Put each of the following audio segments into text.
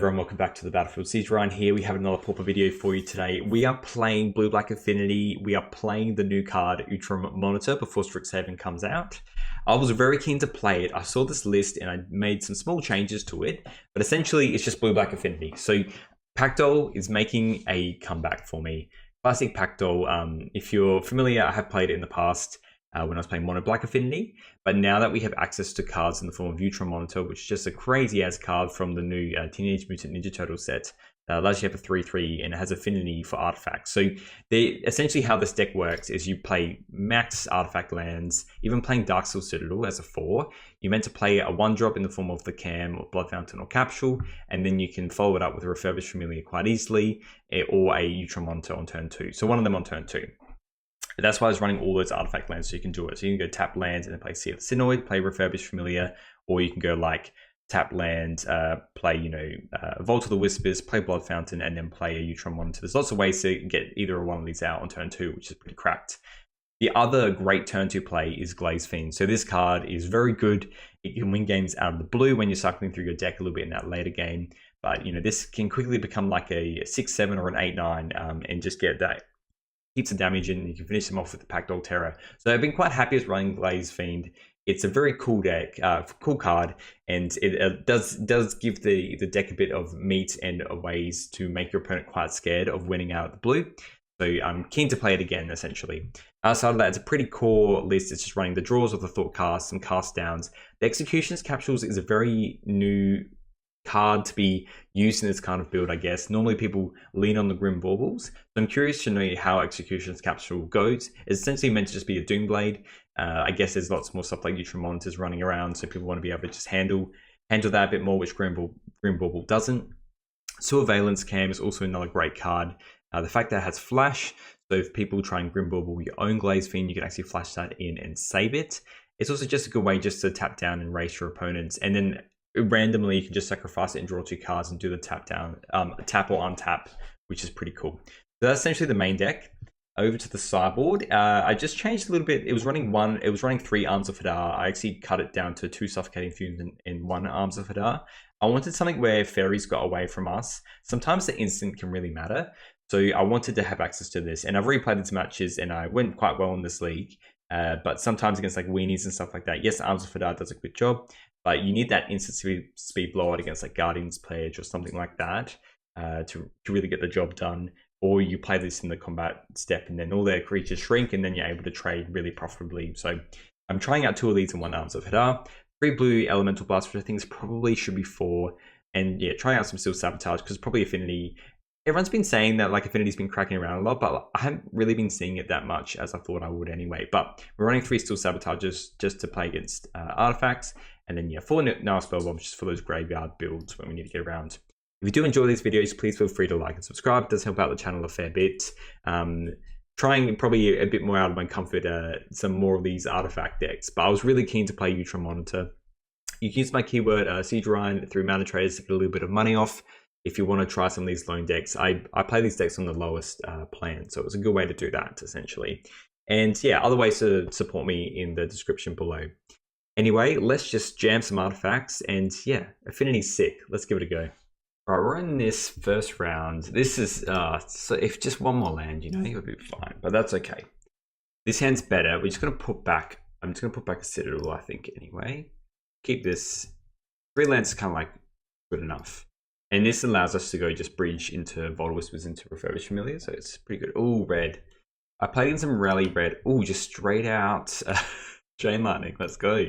everyone, welcome back to the Battlefield Siege Run. Here we have another Pauper video for you today. We are playing Blue-Black Affinity. We are playing the new card Utrom Monitor before Strixhaven comes out. I was very keen to play it. I saw this list and I made some small changes to it, but essentially it's just Blue-Black Affinity. So Pactol is making a comeback for me. Classic Pactol. If you're familiar, I have played it in the past. When I was playing Mono Black Affinity, but now that we have access to cards in the form of Utrom Monitor, which is just a crazy ass card from the new Teenage Mutant Ninja Turtle set, allows you to have a 3/3 and it has affinity for artifacts. So essentially how this deck works is you play max artifact lands, even playing Darksteel Citadel as a 4. You're meant to play a 1-drop in the form of the Cam or Blood Fountain or Capsule, and then you can follow it up with a Refurbished Familiar quite easily, or a Utrom Monitor on turn 2. So one of them on turn 2. That's why I was running all those artifact lands, so you can do it. So you can go tap lands and then play Sea of the Synoid, play Refurbished Familiar, or you can go like tap land, play, Vault of the Whispers, play Blood Fountain, and then play a Utrom Monitor. There's lots of ways to get either one of these out on turn 2, which is pretty cracked. The other great turn 2 play is Glaze Fiend. So this card is very good. It can win games out of the blue when you're cycling through your deck a little bit in that later game. But, this can quickly become like a 6/7 or an 8/9 and just get that keeps the damage in, and you can finish them off with the Pactol Terror. So I've been quite happy with running Glaze Fiend. It's a very cool deck, cool card, and it does give the deck a bit of meat and ways to make your opponent quite scared of winning out of the blue. So I'm keen to play it again, essentially. Outside of that, it's a pretty core list. It's just running the draws of the Thought Cast, some cast downs. The Executioner's Capsules is a very new card to be used in this kind of build, I guess. Normally people lean on the Grim Baubles, so I'm curious to know how Executioner's Capsule goes. It's essentially meant to just be a Doomblade. I guess there's lots more stuff like Utrom Monitors running around, so people want to be able to just handle that a bit more, which Grim Bauble doesn't. Surveillance Cam is also another great card. The fact that it has flash, so if people try and Grim Bauble your own Glaze Fiend, you can actually flash that in and save it. It's also just a good way just to tap down and race your opponents, and then randomly you can just sacrifice it and draw 2 cards and do the tap down, tap or untap, which is pretty cool. So that's essentially the main deck. Over to the sideboard, I just changed a little bit. It was running 3 Arms of Hadar. I actually cut it down to 2 Suffocating Fumes and 1 Arms of Hadar. I wanted something where fairies got away from us. Sometimes the instant can really matter, so I wanted to have access to this. And I've replayed these matches and I went quite well in this league. But sometimes against like weenies and stuff like that, yes, Arms of Hadar does a good job, but you need that instant speed blowout against like Guardian's Pledge or something like that to really get the job done. Or you play this in the combat step and then all their creatures shrink and then you're able to trade really profitably. So I'm trying out 2 of these and 1 Arms of Hadar. 3 blue Elemental Blast, which I think probably should be 4. And yeah, trying out some Steel Sabotage because probably Affinity. Everyone's been saying that like Affinity's been cracking around a lot, but I haven't really been seeing it that much as I thought I would anyway. But we're running 3 Steel Sabotages just to play against artifacts. And then yeah, 4 Nile Spell Bombs just for those graveyard builds when we need to get around. If you do enjoy these videos, please feel free to like and subscribe. It does help out the channel a fair bit. Trying probably a bit more out of my comfort, some more of these artifact decks. But I was really keen to play Utrom Monitor. You can use my keyword Siege Run through mana traders to get a little bit of money off. If you want to try some of these loan decks, I play these decks on the lowest plan, so it was a good way to do that, essentially. And yeah, other ways to support me in the description below. Anyway, let's just jam some artifacts, and yeah, Affinity's sick. Let's give it a go. All right, we're in this first round. This is, so if just 1 more land, it would be fine, but that's okay. This hand's better. We're just going to put back, I'm just going to put back a Citadel, I think, anyway. Keep this. 3 lands is kind of like good enough. And this allows us to go just bridge into Vault of Whispers into Refurbished Familiar, so it's pretty good. Oh, red. I played in some rally red. Oh, just straight out Chain Lightning. Let's go.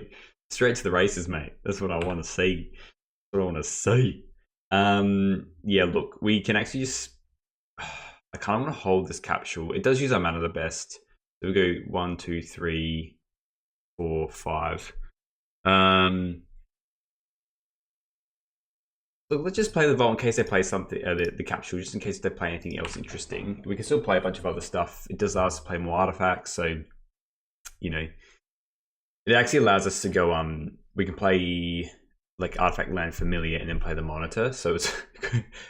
Straight to the races, mate. That's what I want to see. That's what I want to see. Yeah, look, we can actually just... I kind of want to hold this Capsule. It does use our mana the best. So we go 1, 2, 3, 4, 5. So let's just play the Vault in case they play something, the Capsule, just in case they play anything else interesting. We can still play a bunch of other stuff. It does allow us to play more artifacts, so, it actually allows us to go, we can play like Artifact Land Familiar and then play the Monitor, so it's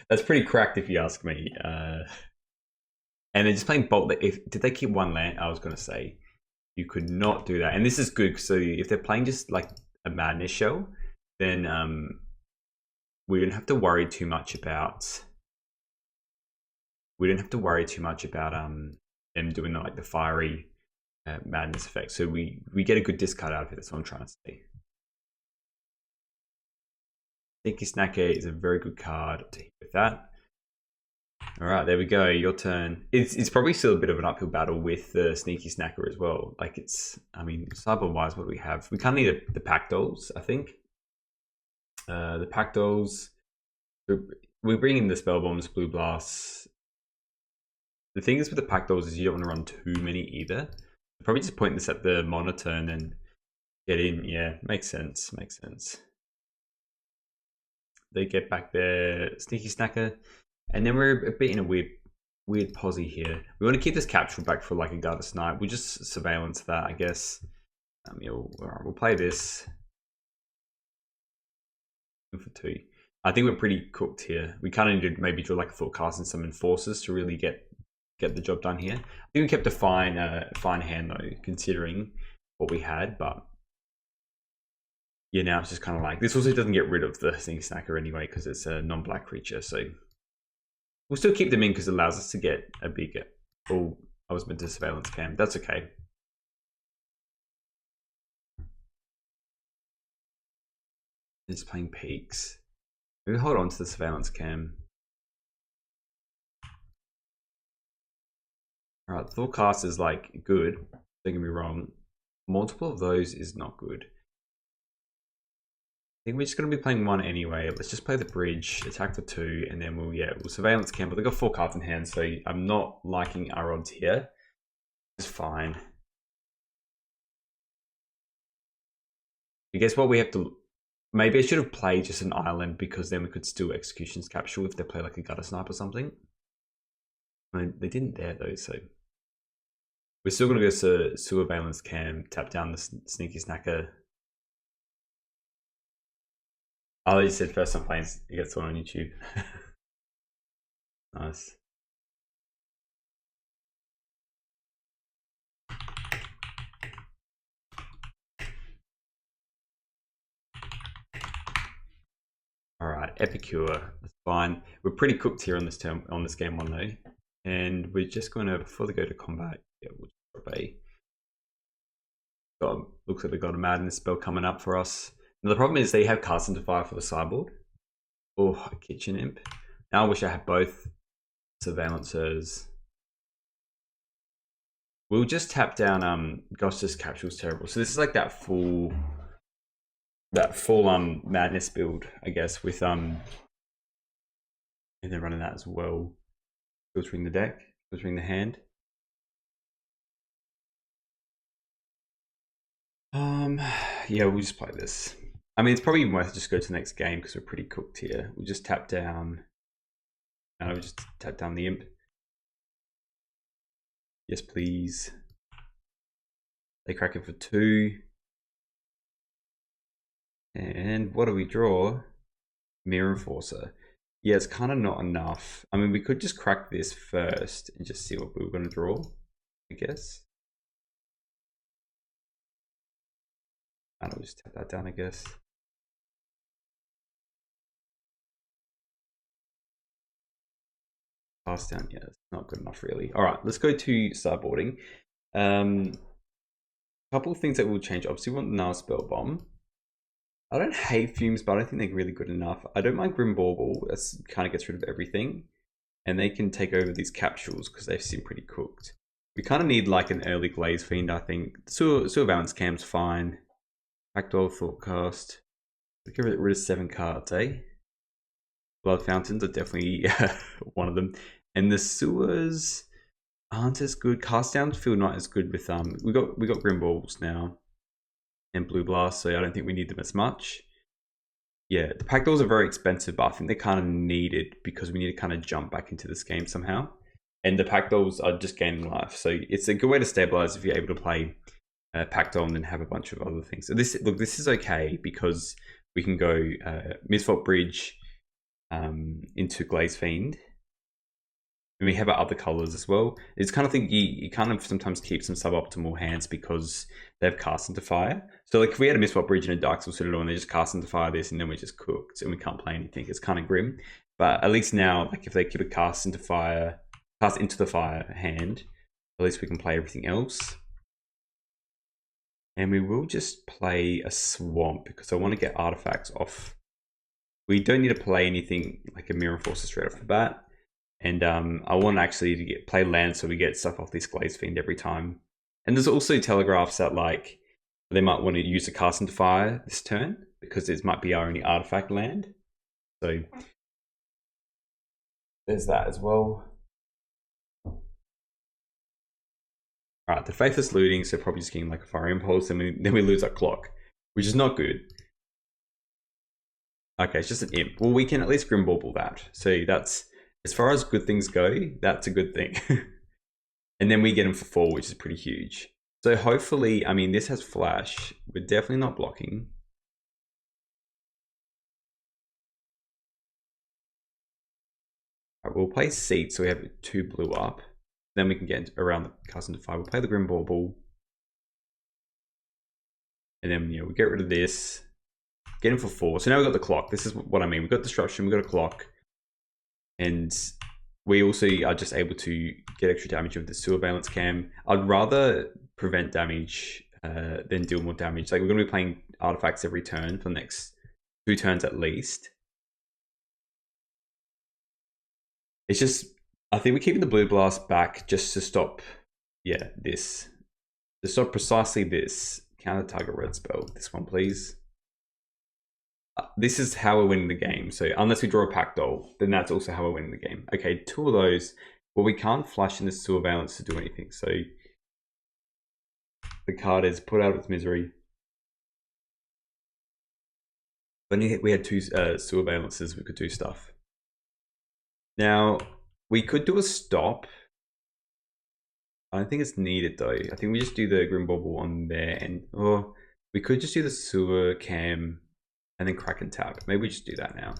that's pretty cracked if you ask me. And then just playing Bolt, did they keep 1 land? I was going to say, you could not do that. And this is good, so if they're playing just like a Madness Shell, then we didn't have to worry too much about them doing like the fiery madness effect. So we get a good discard out of it. That's what I'm trying to say. Sneaky Snacker is a very good card to hit with that. All right, there we go. Your turn. It's probably still a bit of an uphill battle with the Sneaky Snacker as well. Like I mean, cyber wise, what do we have? We kind of need the pack dolls, I think. The pack dolls. We bring in the spell bombs, blue blasts. The thing is with the pack dolls is you don't want to run too many either. Probably just point this at the monitor and then get in. Yeah, makes sense. Makes sense. They get back their Sneaky Snacker, and then we're a bit in a weird posse here. We want to keep this capture back for like a Gutter Snipe. We'll just surveillance that, I guess. We'll play this for 2. I think we're pretty cooked here. We kind of need to maybe draw like a Thoughtcast and some Enforcers to really get the job done here. I think we kept a fine hand though, considering what we had, but yeah, now it's just kind of like, this also doesn't get rid of the Sneaky Snacker anyway because it's a non-black creature, so we'll still keep them in because it allows us to get a bigger. Oh, I was meant to surveillance cam. That's okay. Just playing peaks. Maybe hold on to the surveillance cam. All right, Thoughtcast is like good. Don't get me wrong. Multiple of those is not good. I think we're just going to be playing 1 anyway. Let's just play the bridge, attack for 2, and then we'll surveillance camp. But they've got 4 cards in hand, so I'm not liking our odds here. It's fine. I guess what we have to... Maybe I should have played just an island because then we could still Execution's Capsule if they play like a Gutter Snipe or something. I mean, they didn't there though, so... We're still going to go surveillance cam, tap down the Sneaky Snacker. Oh, you said first time playing, you get one on YouTube. Nice. All right, Epicure, that's fine. We're pretty cooked here on this game 1 though, and we're just going to, before they go to combat, yeah, we'll just drop a. Looks like we got a Madness spell coming up for us. Now the problem is they have Cast into Fire for the sideboard. Oh, a Kitchen Imp. Now I wish I had both Surveillancers. We'll just tap down. Gosh, this Capsule's terrible. So this is like that full Madness build, I guess, with and then running that as well. Filtering the deck, filtering the hand. Yeah, we'll just play this. I mean, it's probably worth just go to the next game because we're pretty cooked here. We'll just tap down. We'll just tap down the Imp. Yes, please. They crack it for 2. And what do we draw? Mirror Enforcer. Yeah, it's kind of not enough. I mean, we could just crack this first and just see what we were going to draw, I guess. And I'll just tap that down, I guess. Pass down, yeah, it's not good enough really. All right, let's go to sideboarding. Couple of things that will change. Obviously, we want the Nile Spell Bomb. I don't hate Fumes, but I don't think they're really good enough. I don't mind Grim Bauble. That kind of gets rid of everything. And they can take over these capsules because they seem pretty cooked. We kind of need like an early Glaze Fiend, I think. Sewer Balance Cam's fine. Backdoor Thoughtcast. We get rid of 7 cards, eh? Blood Fountains are definitely one of them. And the Sewers aren't as good. Cast Downs feel not as good with we got Grim Baubles now. And Blue Blast, so I don't think we need them as much. Yeah, the pack dolls are very expensive, but I think they're kind of needed because we need to kind of jump back into this game somehow. And the pack dolls are just gaining life, so it's a good way to stabilize if you're able to play pack doll and then have a bunch of other things. So this is okay because we can go Misfault Bridge into Glaze Fiend, And we have our other colors as well. It's kind of thing you kind of sometimes keep some suboptimal hands because they have cast into fire. So like if we had a Mistwap Bridge and a Dark Soul Citadel and they just cast into fire this and then we're just cooked and we can't play anything, it's kind of grim. But at least now, like if they keep a cast into the fire hand, at least we can play everything else. And we will just play a Swamp because I want to get artifacts off. We don't need to play anything like a Mirror Forcer straight off the bat. And I want actually to play land so we get stuff off this Glaze Fiend every time. And there's also telegraphs that like they might want to use a cast into fire this turn because it might be our only artifact land. So there's that as well. Alright, the Faithless looting, so probably just getting like a Fire Impulse, and then we lose our clock, which is not good. Okay, it's just an imp. Well, we can at least Grim Bauble that. So that's, as far as good things go, that's a good thing. And then we get him for 4, which is pretty huge. So hopefully, I mean, this has flash. We're definitely not blocking. All right, we'll play Seat, so we have 2 blue up. Then we can get around the cast into 5. We'll play the Grim Bauble. And then, you know, we get rid of this. Get him for 4. So now we've got the clock. This is what I mean. We've got Disruption, we've got a clock. And we also are just able to get extra damage with the Surveillance Cam. I'd rather prevent damage than deal more damage. Like we're going to be playing artifacts every turn for the next 2 turns at least. It's just, I think we're keeping the Blue Blast back just to stop, yeah, this. To stop precisely this. Counter target red spell. This one, please. This is how we're winning the game. So unless we draw a Pack Doll, then that's also how we're winning the game. Okay, 2 of those. Well, we can't flash in this Surveillance to do anything. So the card is put out of its misery. When we had 2 Surveillances, we could do stuff. Now, we could do a stop. I don't think it's needed though. I think we just do the Grim Bauble on there, and or we could just do the Sewer Cam and then crack and tap. Maybe we just do that now.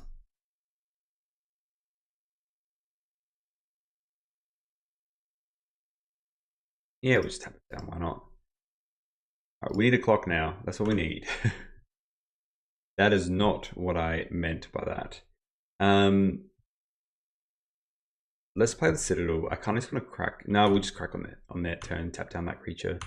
Yeah, we'll just tap it down, why not? All right, we need a clock now. That's what we need. That is not what I meant by that. Let's play the Citadel. I kind of just want to crack. No, we'll just crack on that turn, tap down that creature.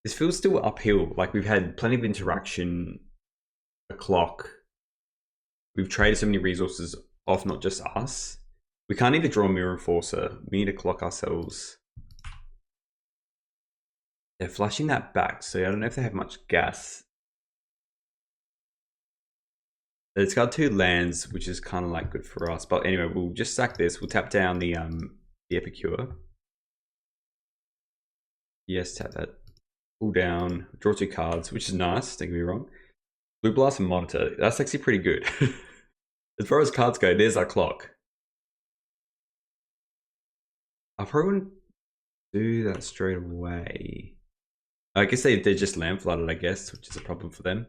This feels still uphill. Like we've had plenty of interaction, a clock. We've traded so many resources off, not just us. We can't even draw a Mirror Enforcer. We need to clock ourselves. They're flashing that back, so I don't know if they have much gas. It's got 2 lands, which is kind of like good for us. But anyway, we'll just sack this. We'll tap down the Epicure. Yes, tap that. Pull down, draw 2 cards, which is nice, don't get me wrong. Blue Blast and Monitor, that's actually pretty good. As far as cards go, there's our clock. I probably wouldn't do that straight away. I guess they're just land flooded, I guess, which is a problem for them.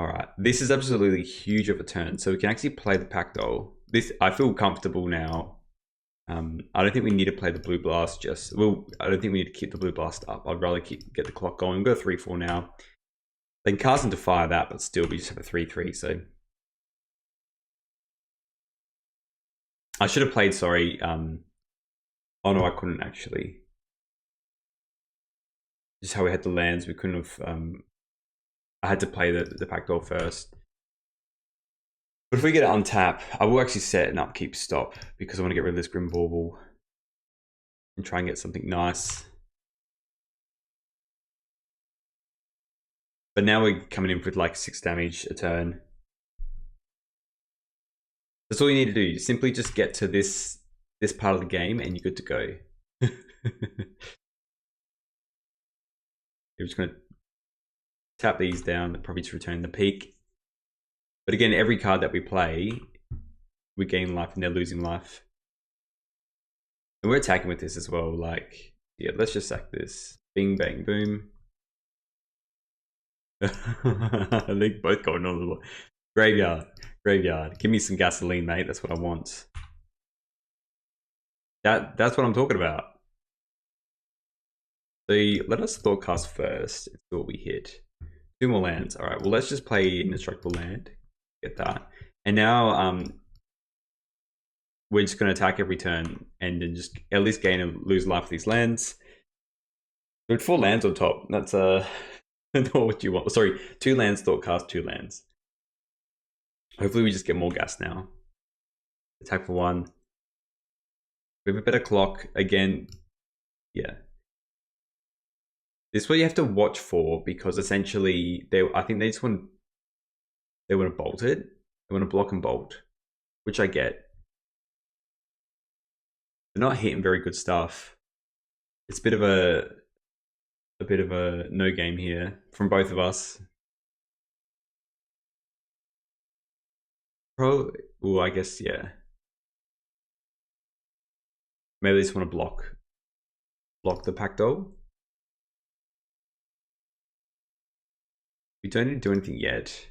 Alright, this is absolutely huge of a turn, so we can actually play the Pack Doll. This, I feel comfortable now. I don't think we need to play the Blue Blast just... Well, I don't think we need to keep the Blue Blast up. I'd rather get the clock going. We've got a 3-4 now. They can cast into fire that, but still we just have a 3-3, so... I should have played, sorry. Oh no, I couldn't actually. Just how we had the lands, we couldn't have... I had to play the Pack Doll first. But if we get it untap, I will actually set an upkeep stop because I want to get rid of this Grim Bauble and try and get something nice. But now we're coming in with like 6 damage a turn. That's all you need to do. Simply just get to this part of the game and you're good to go. You're just going to tap these down, probably just return the peak. But again, every card that we play we're gaining life and they're losing life. And we're attacking with this as well. Like, yeah, let's just sack this. Bing, bang, boom. I think both going on the graveyard. Graveyard. Give me some gasoline, mate. That's what I want. That's what I'm talking about. So let us thoughtcast first. It's what we hit. 2 more lands. All right. Well, let's just play indestructible land. Get that. And now we're just going to attack every turn and then just at least gain and lose life with these lands. With 4 lands on top. That's not what you want. Sorry, 2 lands, thoughtcast, 2 lands. Hopefully we just get more gas now. Attack for 1. We have a better clock again. Yeah. This is what you have to watch for, because essentially I think they just want to bolt it. They want to block and bolt, which I get. They're not hitting very good stuff. It's a bit of a no game here from both of us. Well, I guess, yeah. Maybe they just want to block the Pacto. We don't need to do anything yet.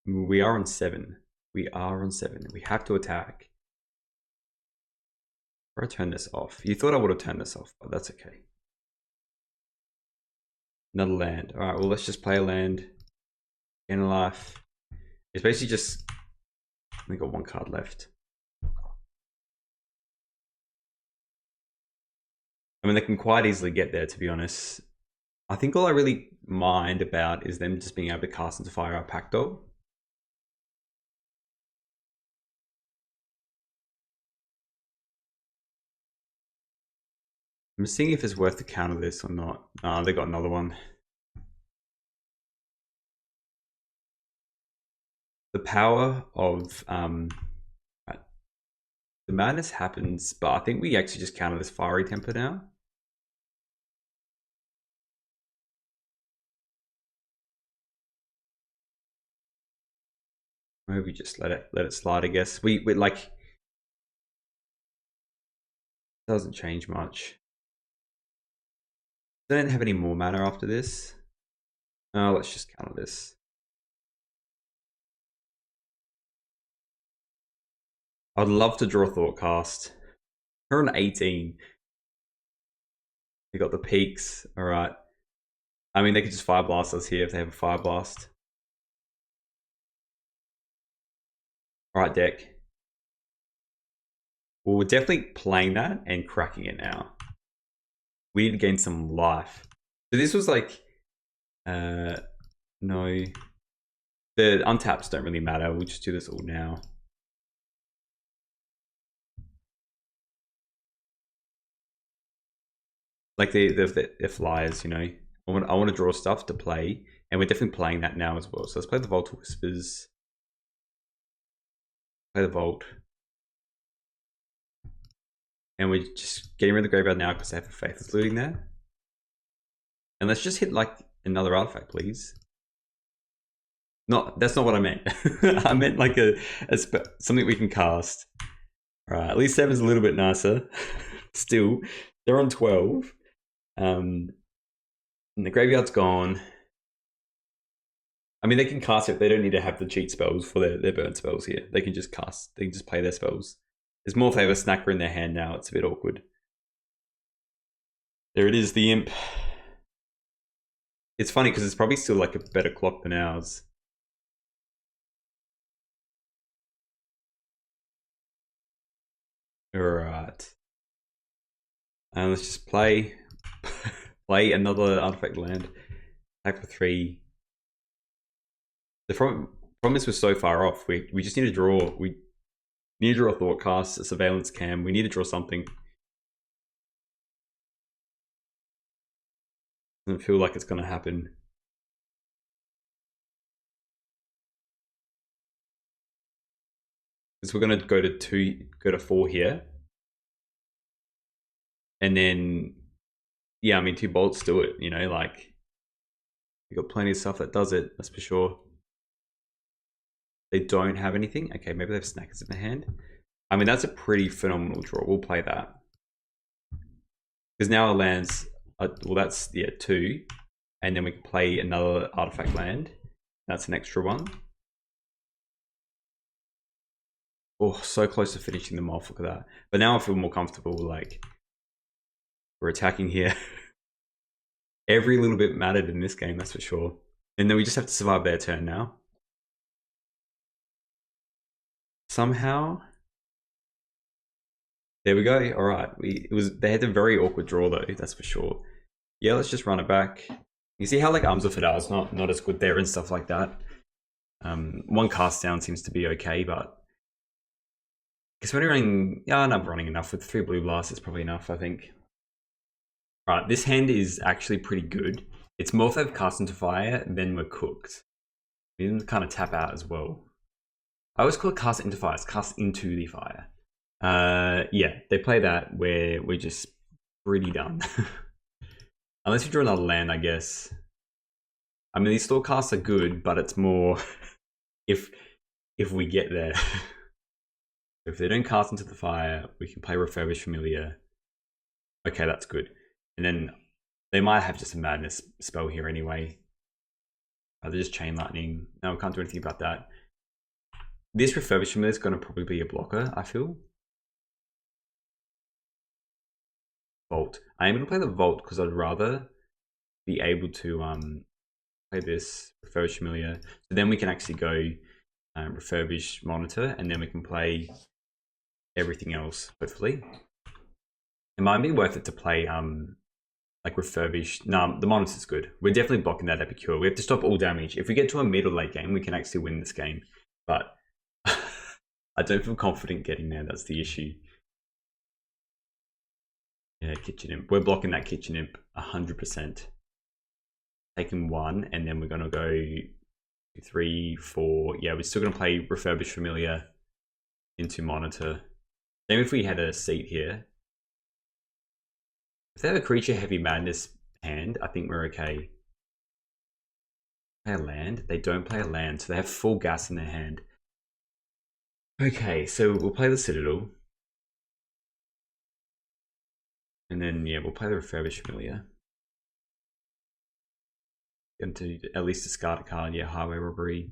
We are on 7. We are on 7. We have to attack. Or I turn this off. You thought I would have turned this off, but that's okay. Another land. All right, well, let's just play a land. Gain a life. It's basically just, we got 1 card left. I mean, they can quite easily get there, to be honest. I think all I really mind about is them just being able to cast into fire our Pacto. I'm seeing if it's worth to counter this or not. They got another one. The power of the madness happens, but I think we actually just counter this fiery temper now. Maybe just let it slide, I guess. We like, doesn't change much. They don't have any more mana after this. Let's just counter this. I'd love to draw Thoughtcast. We're on 18. We got the peaks. All right. I mean, they could just Fire Blast us here if they have a Fire Blast. All right, deck. Well, we're definitely playing that and cracking it now. We need to gain some life. So this was like, no. The untaps don't really matter. We'll just do this all now. Like they're flyers, you know. I want to draw stuff to play, and we're definitely playing that now as well. So let's play the Vault of Whispers. Play the Vault. And we're just getting rid of the graveyard now because they have a Faithless Looting there. And let's just hit like another artifact, please. That's not what I meant. I meant like something we can cast. All right, at least 7's a little bit nicer. Still, they're on 12. And the graveyard's gone. I mean, they can cast it. They don't need to have the cheat spells for their burn spells here. They can just cast. They can just play their spells. There's more Favor Snacker in their hand now. It's a bit awkward. There it is, the Imp. It's funny because it's probably still like a better clock than ours. Alright. And let's just play another artifact land. Attack for 3. The problem is we're so far off. We just need to draw. We need to draw a Thoughtcast, a Surveillance Cam. We need to draw something. Doesn't feel like it's going to happen. Because we're going to go to 4 here. And then, yeah, I mean, 2 bolts do it, you know, like, you got plenty of stuff that does it, that's for sure. They don't have anything. Okay, maybe they have Snackers in their hand. I mean, that's a pretty phenomenal draw. We'll play that. Because now our lands, well, that's, yeah, 2. And then we can play another artifact land. That's an extra 1. Oh, so close to finishing them off. Look at that. But now I feel more comfortable. Like, we're attacking here. Every little bit mattered in this game, that's for sure. And then we just have to survive their turn now. Somehow. There we go. All right. They had a very awkward draw though, that's for sure. Yeah, let's just run it back. You see how like Arms of Fadar is not as good there and stuff like that. 1 cast down seems to be okay, but because when you're running, yeah, I'm running enough with 3 blue blasts. It's probably enough, I think. All right, this hand is actually pretty good. It's more if they've cast into fire, then we're cooked. We didn't kind of tap out as well. I always call it cast into fire. It's cast into the fire. Yeah, they play that where we're just pretty done. Unless you draw another land, I guess. I mean, these store casts are good, but it's more if we get there. If they don't cast into the fire, we can play Refurbished Familiar. Okay, that's good. And then they might have just a Madness spell here anyway. They're just Chain Lightning. No, we can't do anything about that. This Refurbished Familiar is going to probably be a blocker, I feel. Vault. I am going to play the Vault because I'd rather be able to play this Refurbished Familiar. So then we can actually go Refurbish Monitor, and then we can play everything else, hopefully. It might be worth it to play like Refurbish. No, the Monitor is good. We're definitely blocking that Epicure. We have to stop all damage. If we get to a mid or late game, we can actually win this game. But I don't feel confident getting there. That's the issue. Yeah, Kitchen Imp. We're blocking that Kitchen Imp 100%. Taking 1, and then we're going to go 3, 4. Yeah, we're still going to play Refurbished Familiar into Monitor. Same if we had a seat here. If they have a Creature Heavy Madness hand, I think we're okay. Play a land? They don't play a land, so they have full gas in their hand. Okay, so we'll play the Citadel. And then, yeah, we'll play the Refurbished Familiar. Get to at least discard a card. Yeah, Highway Robbery.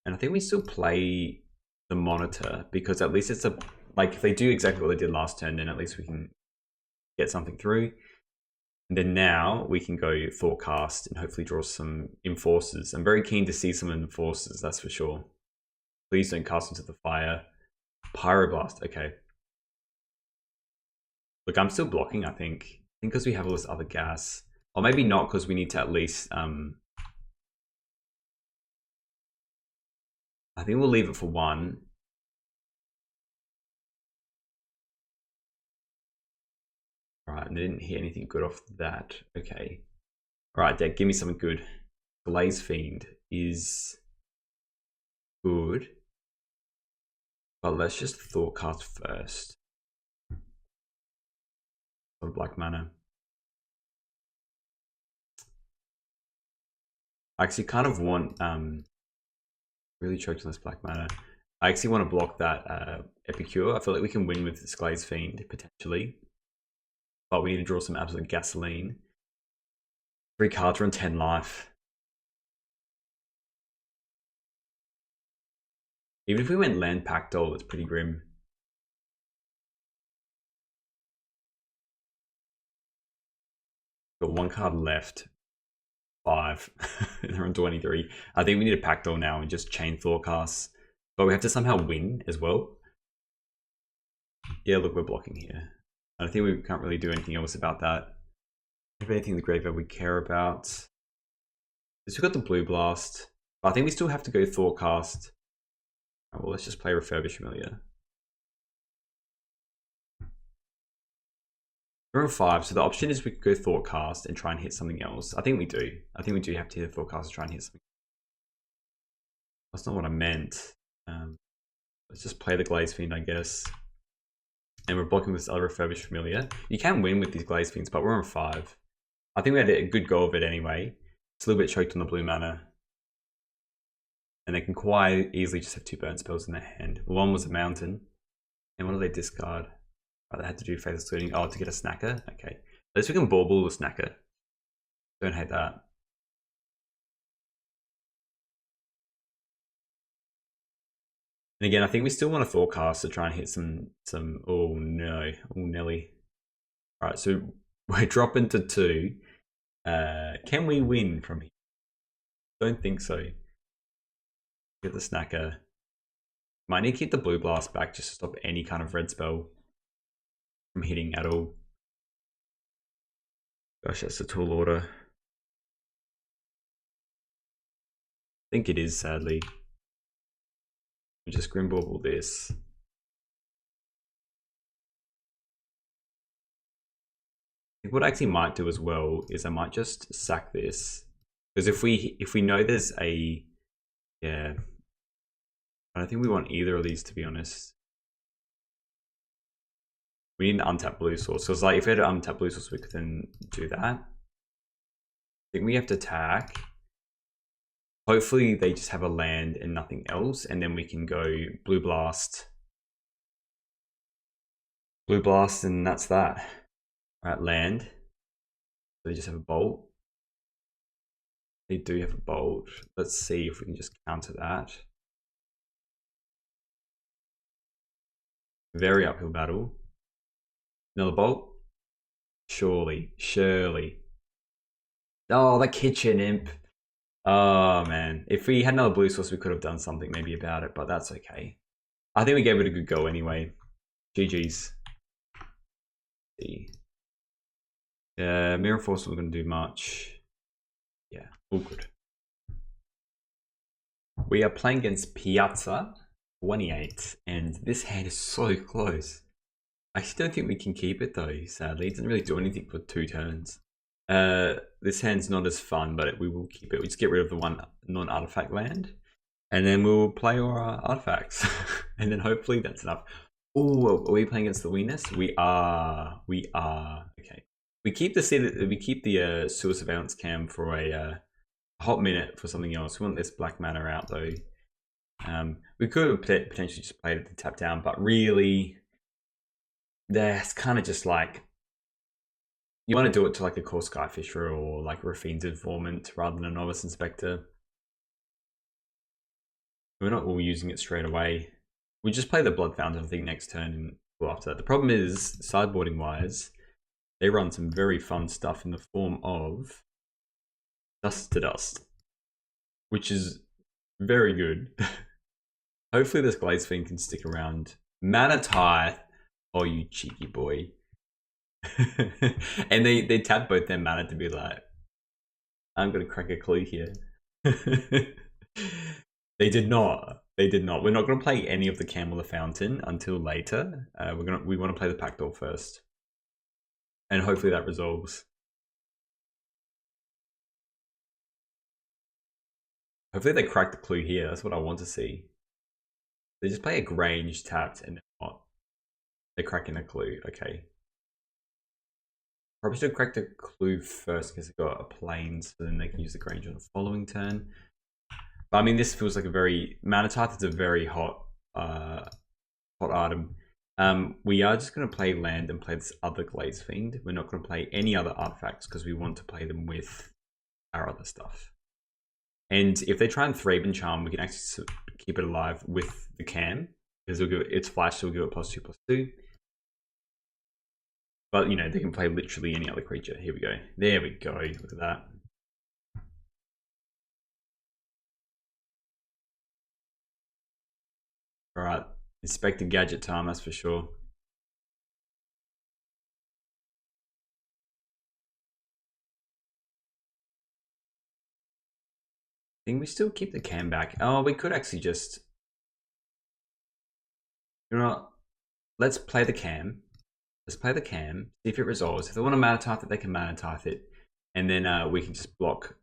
And I think we still play the Monitor because at least it's a... Like, if they do exactly what they did last turn, then at least we can get something through. And then now we can go Thoughtcast and hopefully draw some Enforcers. I'm very keen to see some Enforcers, that's for sure. Please don't cast into the fire. Pyroblast, okay. Look, I'm still blocking, I think. Because we have all this other gas. Or maybe not, because we need to at least... I think we'll leave it for 1. Alright, and they didn't hit anything good off that. Okay. Alright, deck, give me something good. Glaze Fiend is good. But let's just Thoughtcast first. For black mana. I actually kind of want really choked on this black mana. I actually want to block that Epicure. I feel like we can win with this Glaze Fiend potentially. But we need to draw some absolute gasoline. 3 cards are on 10 life. Even if we went land Pactol, it's pretty grim. Got 1 card left. 5. They're on 23. I think we need a Pactol now and just chain Thoughtcasts. But we have to somehow win as well. Yeah, look, we're blocking here. I think we can't really do anything else about that. If anything in the graveyard we care about. We've got the Blue Blast. But I think we still have to go Thoughtcast. Oh, well, let's just play Refurbished Familiar. We're on 5, so the option is we could go Thoughtcast and try and hit something else. I think we do. I think we do have to hit Thoughtcast and try and hit something. That's not what I meant. Let's just play the Glaze Fiend, I guess. And we're blocking this other Refurbished Familiar. You can win with these Glaze Fiends, but we're on 5. I think we had a good go of it anyway. It's a little bit choked on the blue mana. And they can quite easily just have 2 burn spells in their hand. One was a mountain. And what do they discard? Oh, they had to do Faithless Looting. Oh, to get a snacker? Okay. At least we can bauble the snacker. Don't hate that. And again, I think we still want to forecast to try and hit some oh no. Oh Nelly. Alright, so we're dropping to 2. Can we win from here? Don't think so. Get the snacker. Might need to keep the blue blast back just to stop any kind of red spell from hitting at all. Gosh, that's a tall order. I think it is, sadly. We just Grimbauble this. What I actually might do as well is I might just sack this. Because if we know there's a, yeah, I don't think we want either of these, to be honest. We need an untapped blue source. So it's like if we had an untapped blue source, we could then do that. I think we have to attack. Hopefully they just have a land and nothing else, and then we can go blue blast. Blue blast, and that's that. Alright, land. So they just have a bolt. They do have a bolt. Let's see if we can just counter that. Very uphill battle. Another bolt. Surely. Oh, the kitchen imp. Oh man. If we had another blue source, we could have done something maybe about it, but that's okay. I think we gave it a good go anyway. GG's. Mirror Force wasn't going to do much. Yeah, all good. We are playing against Piazza 28, and this hand is so close. I still don't think we can keep it though, sadly. It doesn't really do anything for 2 turns. This hand's not as fun, but we will keep it. We just get rid of the one non-artifact land, and then we'll play our artifacts. And then hopefully that's enough. Oh, are we playing against the Venus? We are. Okay. We keep the Sewer Surveillance Cam for a hot minute for something else. We want this black mana out though. We could have potentially just played it to tap down, but really, that's kind of just like, you want to do it to like a core Skyfisher or like a Raffine's Informant rather than a Novice Inspector. We're not all using it straight away. We just play the Blood Fountain, I think, next turn and go after that. The problem is, sideboarding wise, they run some very fun stuff in the form of Dust to Dust, which is very good. Hopefully this Glaze Fiend can stick around. Mana Tithe. Oh, you cheeky boy. And they tap both their mana to be like, I'm going to crack a clue here. They did not. We're not going to play any of the Camel the Fountain until later. We want to play the Packdoor first. And hopefully that resolves. Hopefully they crack the clue here. That's what I want to see. They just play a Grange tapped and not. They're cracking a clue. Okay. Probably should crack the clue first because they've got a Plains, so then they can use the Grange on the following turn. But I mean, this feels like a very Mana Tithe is a very hot item. We are just going to play land and play this other Glaze Fiend. We're not going to play any other artifacts because we want to play them with our other stuff. And if they try and Thraben Charm, we can actually keep it alive with the Cam because we'll give it, its flash, so we'll give it +2/+2. But you know, they can play literally any other creature. Here we go. There we go. Look at that. All right, Inspector Gadget time, that's for sure. I think we still keep the Cam back. Oh, we could actually just, you know what? Let's play the Cam. Let's play the Cam, see if it resolves. If they want to Mana Tithe it, they can Mana Tithe it. And then we can just block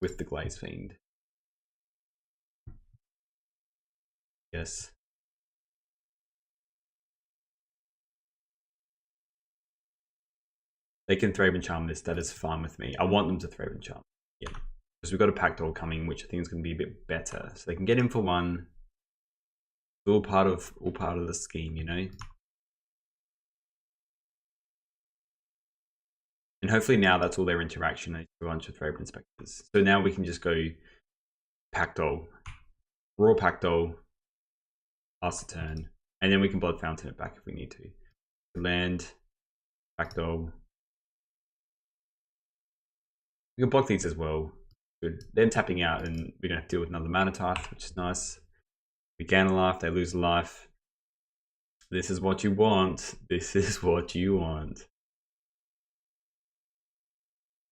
with the Glaze Fiend. Yes. They can Thraben Charm this, that is fine with me. I want them to Thraben Charm. Yeah. Because we've got a Pact Doll coming, which I think is going to be a bit better. So they can get in for one. It's all part of the scheme, you know. And hopefully now that's all their interaction. A bunch of Favorite Inspectors. So now we can just go Pact Doll, raw Pact Doll, pass the turn, and then we can Blood Fountain it back if we need to. Land, Pact Doll. We can block these as well. Good. Them tapping out, and we don't have to deal with another mana type, which is nice. We gain a life, they lose a life. This is what you want. This is what you want.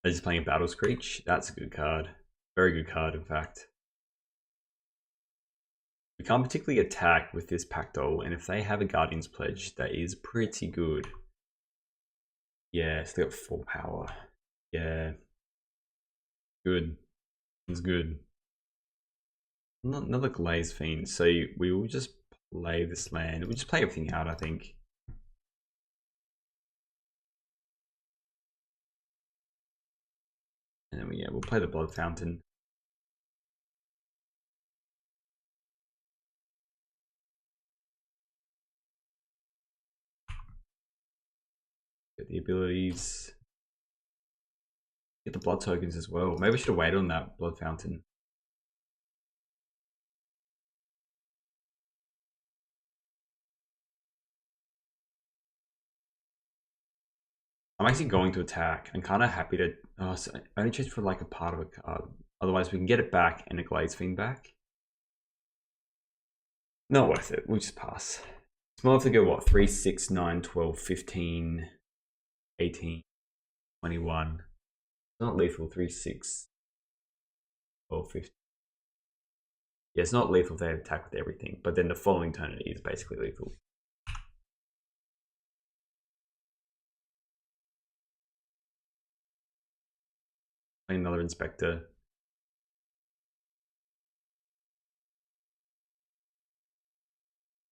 They're just playing a Battle Screech. That's a good card. Very good card, in fact. We can't particularly attack with this Pact Doll, and if they have a Guardian's Pledge, that is pretty good. Yeah, so they got 4 power. Yeah. Good. It's good. Another Glaze Fiend, so we will just play this land. We'll just play everything out, I think. And then we'll play the Blood Fountain. Get the abilities. Get the blood tokens as well. Maybe we should have waited on that Blood Fountain. I'm actually going to attack. I'm kind of happy to... Oh, so I only choose for like a part of a card. Otherwise we can get it back and a Glaze Fiend back. Not worth it. We'll just pass. It's more if they go what? 3, 6, 9, 12, 15, 18, 21. It's not lethal. 3, 6, 12, 15. Yeah, it's not lethal if they attack with everything. But then the following turn it is basically lethal. Another Inspector.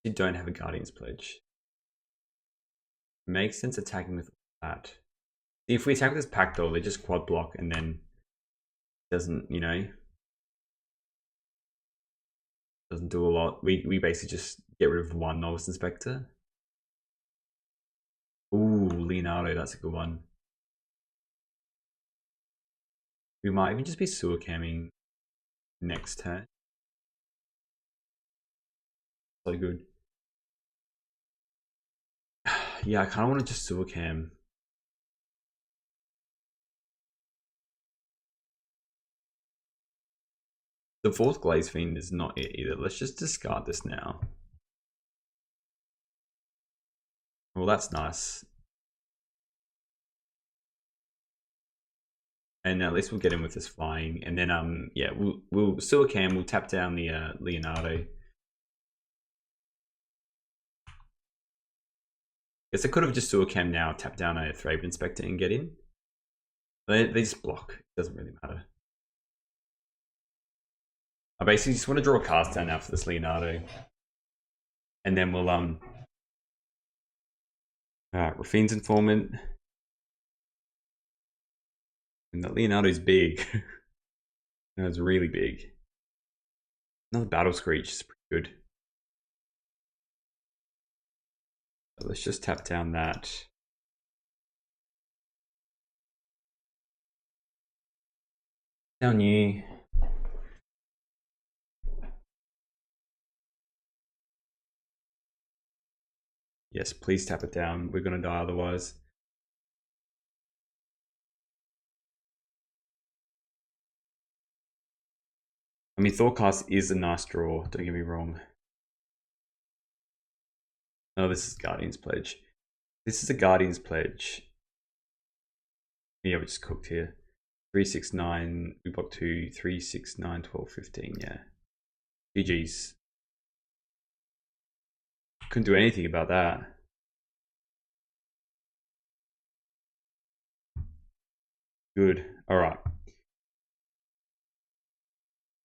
You don't have a Guardian's Pledge. Makes sense attacking with that. If we attack with this Pact Doll, they just quad block and then doesn't, you know, doesn't do a lot. We basically just get rid of one Novice Inspector. Ooh, Leonardo, that's a good one. We might even just be sewer camming next turn. So good. Yeah, I kind of want to just sewer cam. The 4th Glaze Fiend is not it either. Let's just discard this now. Well, that's nice. And at least we'll get in with this flying. And then, yeah, we'll sewer cam. We'll tap down the Leonardo. Guess I could have just sewer cam now, tap down a Favorite Inspector and get in. They just block. It doesn't really matter. I basically just want to draw a cast down now for this Leonardo. And then we'll alright, Rafine's Informant. And that Leonardo's big. No, it's really big. Another Battle Screech is pretty good. So let's just tap down that. Down you. Yes, please tap it down. We're gonna die otherwise. I mean, Thoughtcast is a nice draw, don't get me wrong. Oh, this is Guardian's Pledge. This is a Guardian's Pledge. Yeah, we just cooked here. 3, 6, 9, we block 2, 3, 6, 9, 12, 15, yeah. GG's. Couldn't do anything about that. Good. Alright.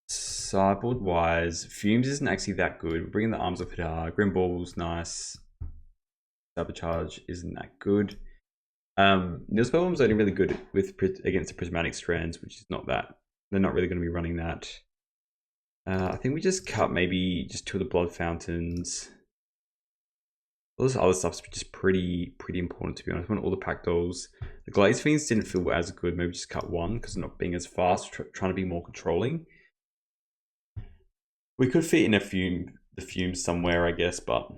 Sideboard wise, Fumes isn't actually that good. We're bringing the Arms of Hadar. Grim Ball's nice. Sabotage isn't that good. Nilspell's only really good with against the Prismatic Strands, which is not that They're not really going to be running that. I think we just cut maybe just 2 of the Blood Fountains. All this other stuff's just pretty important, to be honest. I want all the pack dolls. The Glaze Fiends didn't feel as good. Maybe just cut 1 because not being as fast, trying to be more controlling. We could fit in the fumes somewhere, I guess, but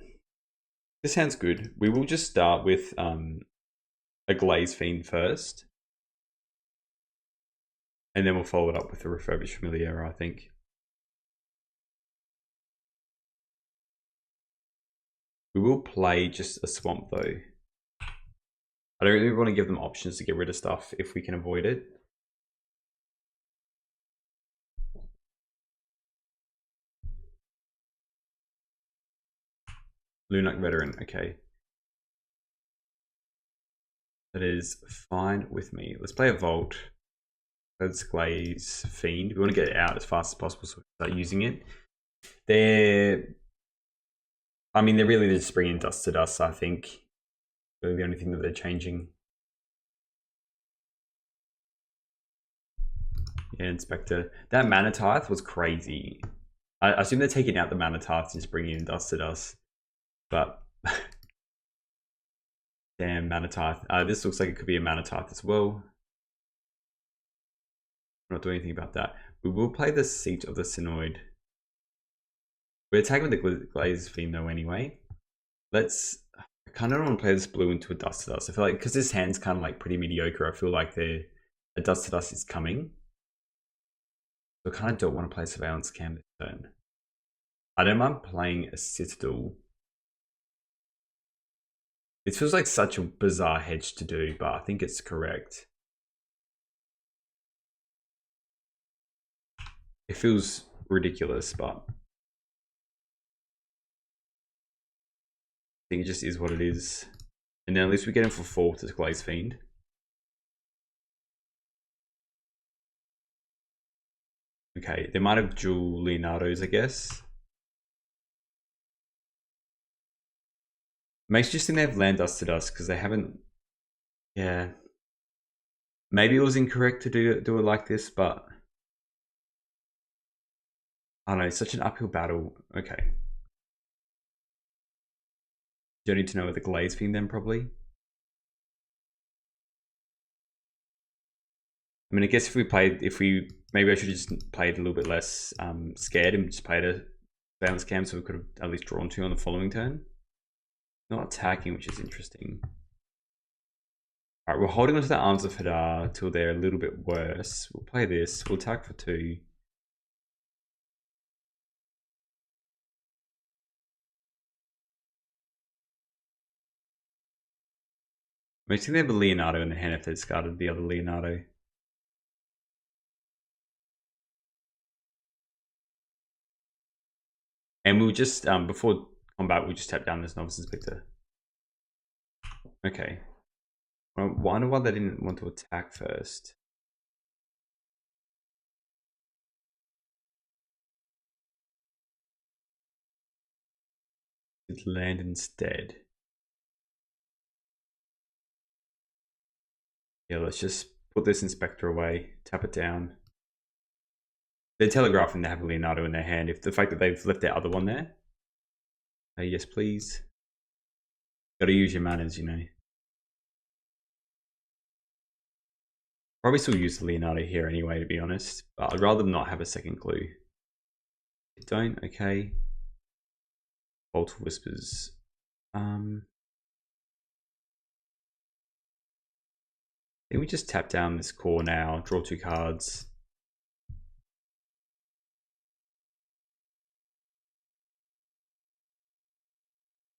this hand's good. We will just start with a Glaze Fiend first. And then we'll follow it up with a Refurbished Familiar, I think. We will play just a Swamp, though. I don't really want to give them options to get rid of stuff if we can avoid it. Lunak Veteran, okay. That is fine with me. Let's play a Vault. Let's Glaze Fiend. We want to get it out as fast as possible so we start using it. They're really just bringing Dust to Dust, I think. Really the only thing that they're changing. Yeah, Inspector. That Mana Tithe was crazy. I assume they're taking out the Mana Tithe and just bringing in Dust to Dust. But damn, Mana Tithe. This looks like it could be a Mana Tithe as well. I'm not doing anything about that. We will play the Seat of the Synoid. We're attacking with the Glaze Fiend though anyway. I kind of don't want to play this blue into a Dust to Dust. I feel like, because this hand's kind of like pretty mediocre, I feel like a Dust to Dust is coming. So I kind of don't want to play Surveillance Cam this turn. I don't mind playing a Citadel. It feels like such a bizarre hedge to do, but I think it's correct. It feels ridiculous, but I think it just is what it is. And then at least we get him for 4 to Glaze Fiend. Okay, they might have dual Leonardos, I guess. Makes you just think they have land Dust to Dust because they haven't. Yeah. Maybe it was incorrect to do it like this, but I don't know. It's such an uphill battle. Okay. Don't need to know where the Glaze Fiend then, probably. I mean, I guess maybe I should have just played a little bit less scared and just played a Balance Cam so we could have at least drawn 2 on the following turn. Not attacking, which is interesting. Alright, we're holding onto the Arms of Hadar till they're a little bit worse. We'll play this. We'll attack for 2. I think they have a Leonardo in the hand if they discarded the other Leonardo. And we'll just, before combat, we'll just tap down this Novice Inspector. Okay. I wonder why they didn't want to attack first. It's land instead. Yeah, let's just put this Inspector away, tap it down. They're telegraphing they have a Leonardo in their hand. If the fact that they've left their other one there. Yes, please. Gotta use your manners, you know. Probably still use the Leonardo here anyway, to be honest. But I'd rather not have a second clue. Don't, okay. Bolt of Whispers. I think we just tap down this core now, draw 2 cards.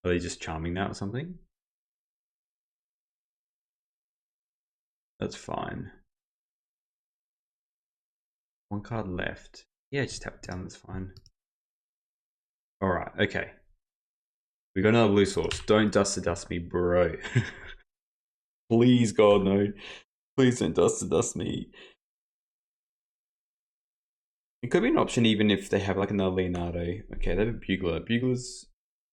Are they just charming that or something? That's fine. 1 card left. Yeah, just tap it down, that's fine. Alright, okay. We got another blue source. Don't Dust to Dust me, bro. Please, God, no. Please don't Dust to Dust me. It could be an option even if they have like another Leonardo. Okay, they have a Bugler. Bugler's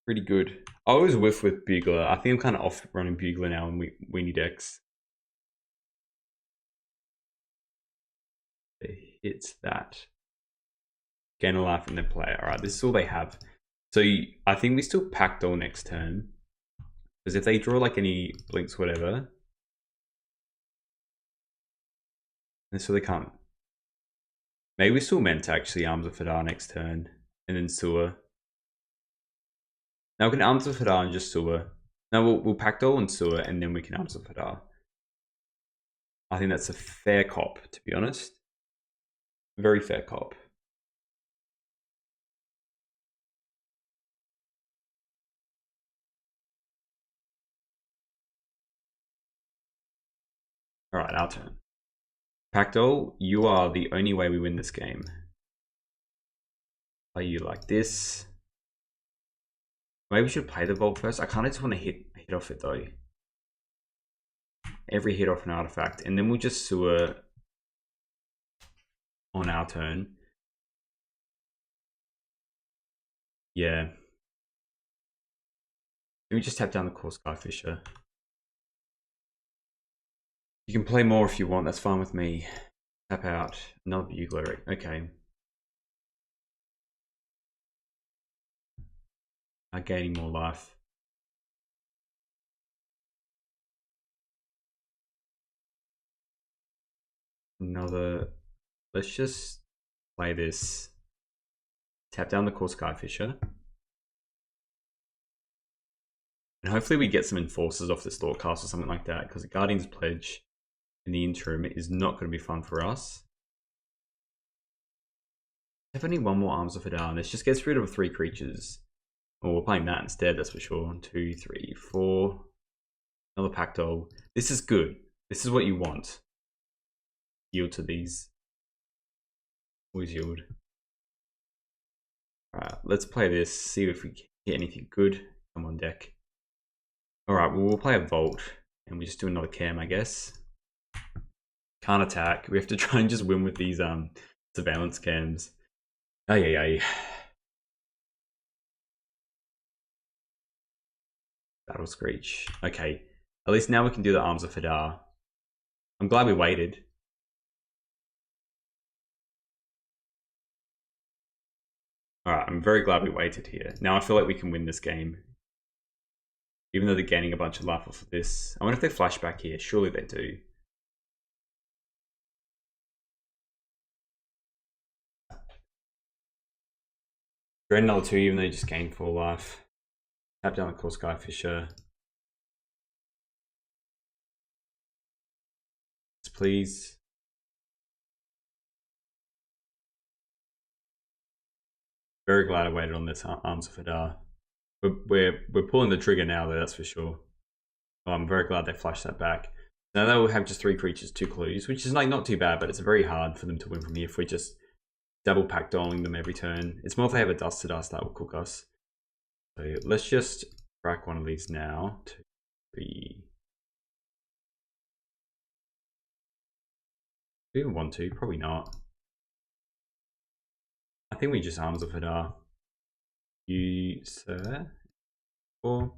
pretty good. I always whiff with Bugler. I think I'm kind of off running Bugler now in Weenie decks. it's that. Gain a life from their player. Alright, this is all they have. So I think we still packed all next turn. Because if they draw like any blinks, whatever. And so they can't. Maybe we still meant to actually Arms of Fadar next turn. And then Sewer. Now we can Arms of Fadar and just Sewer. No, we'll Pactol and Sewer, and then we can Arms of Fadar. I think that's a fair cop, to be honest. Very fair cop. Alright, our turn. Pactol, you are the only way we win this game. Play you like this. Maybe we should play the Vault first. I kind of just want to hit off it though. Every hit off an artifact, and then we'll just Sewer on our turn. Yeah. Then we just tap down the Core Skyfisher. You can play more if you want, that's fine with me. Tap out. Another Bugler. Okay. I'm gaining more life. Another. Let's just play this. Tap down the Core Skyfisher. And hopefully we get some Enforcers off this Thoughtcast or something like that, because the Guardian's Pledge in the interim is not going to be fun for us. Definitely one more Arms of Fadar, and this just gets rid of 3 creatures. Well, we're playing that instead, that's for sure. 1, 2, 3, 4. Another Pactol. This is good. This is what you want. Yield to these. Always yield. Alright, let's play this. See if we can get anything good. Come on deck. Alright, well, we'll play a Vault. And we just do another Cam, I guess. Can't attack. We have to try and just win with these surveillance cams. Ay. Battle Screech. Okay. At least now we can do the Arms of Fadar. I'm glad we waited. Alright, I'm very glad we waited here. Now I feel like we can win this game. Even though they're gaining a bunch of life off of this. I wonder if they flash back here. Surely they do. Dread another 2 even though you just gained 4 life. Tap down the Core Skyfisher. Please. Very glad I waited on this Arms of Fadar. We're pulling the trigger now though, that's for sure. Oh, I'm very glad they flashed that back. Now they will have just 3 creatures, 2 clues, which is like not too bad, but it's very hard for them to win from here if we're just double Pactoling them every turn. It's more if they have a Dust to Dust that will cook us. So let's just crack one of these now. 2, 3. Do we even want to? Probably not. I think we just Arms of Fadar. You, sir. 4.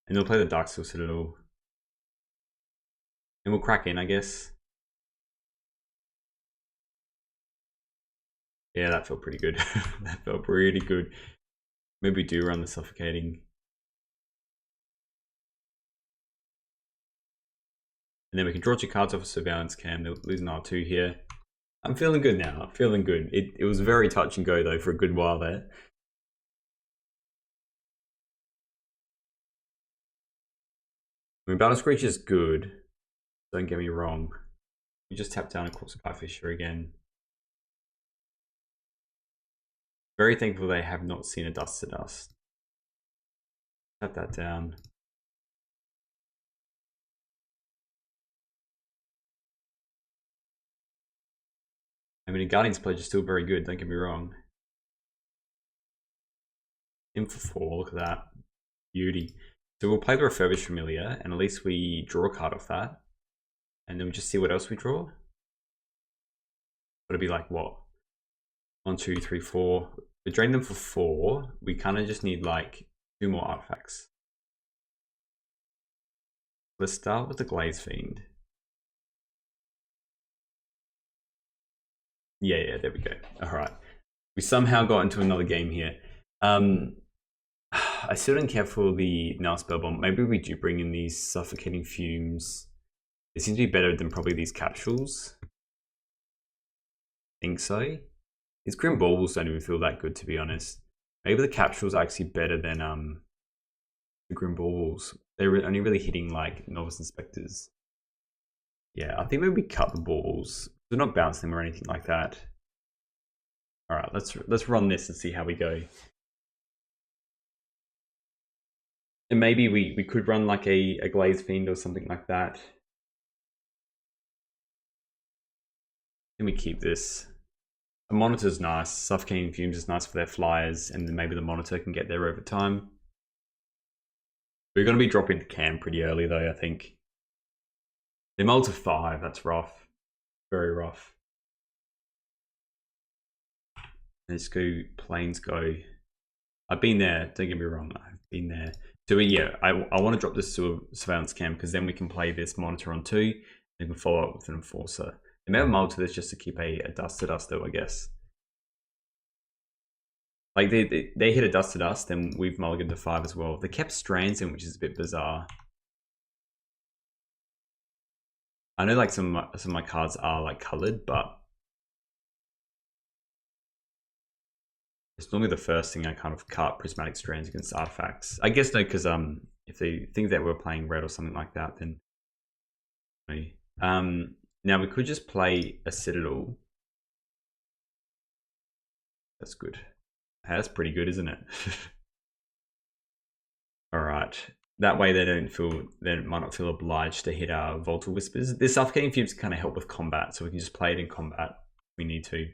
And they'll play the Darksteel Citadel. And we'll crack in, I guess. Yeah, that felt pretty good. That felt pretty good. Maybe we do run the Suffocating. And then we can draw 2 cards off a Surveillance Cam. They're losing R2 here. I'm feeling good now. I'm feeling good. It was very touch and go though for a good while there. I mean, Battle Screech is good. Don't get me wrong. We just tap down a Core Skyfisher again. Very thankful they have not seen a Dust to Dust. Tap that down. I mean, a Guardian's Pledge is still very good, don't get me wrong. In for 4, look at that. Beauty. So we'll play the Refurbished Familiar, and at least we draw a card off that. And then we just see what else we draw. It'll be like, what? 1, 2, 3, 4. We drain them for 4. We kind of just need like 2 more artifacts. Let's start with the Glaze Fiend. Yeah, there we go. All right. We somehow got into another game here. I still don't care for the now spell bomb. Maybe we do bring in these suffocating fumes. It seems to be better than probably these capsules. I think so. These grim balls don't even feel that good, to be honest. Maybe the capsules are actually better than the grim balls. They're only really hitting like novice inspectors. Yeah, I think maybe we cut the balls. We're not bouncing them or anything like that. All right, let's run this and see how we go. And maybe we could run like a Glaze Fiend or something like that. And we keep this. The monitor's nice. Suffocating Fumes is nice for their flyers, and then maybe the monitor can get there over time. We're going to be dropping the cam pretty early though, I think. They mull to 5, that's rough. Very rough. Let's go Plains Go. I've been there, don't get me wrong, I've been there. So yeah, I want to drop this to a surveillance cam because then we can play this monitor on 2 and we can follow up with an enforcer. They may have mulled to this just to keep a dust to dust though, I guess. Like they hit a dust to dust, then we've mulliganed to 5 as well. They kept strands in, which is a bit bizarre. I know like some of my cards are like colored, but it's normally the first thing I kind of cut prismatic strands against artifacts. I guess no, because if they think that we're playing red or something like that, then now we could just play a Citadel. That's good. Hey, that's pretty good, isn't it? All right. That way they might not feel obliged to hit our Volta Whispers. This Suffocating Fumes kind of help with combat, so we can just play it in combat if we need to.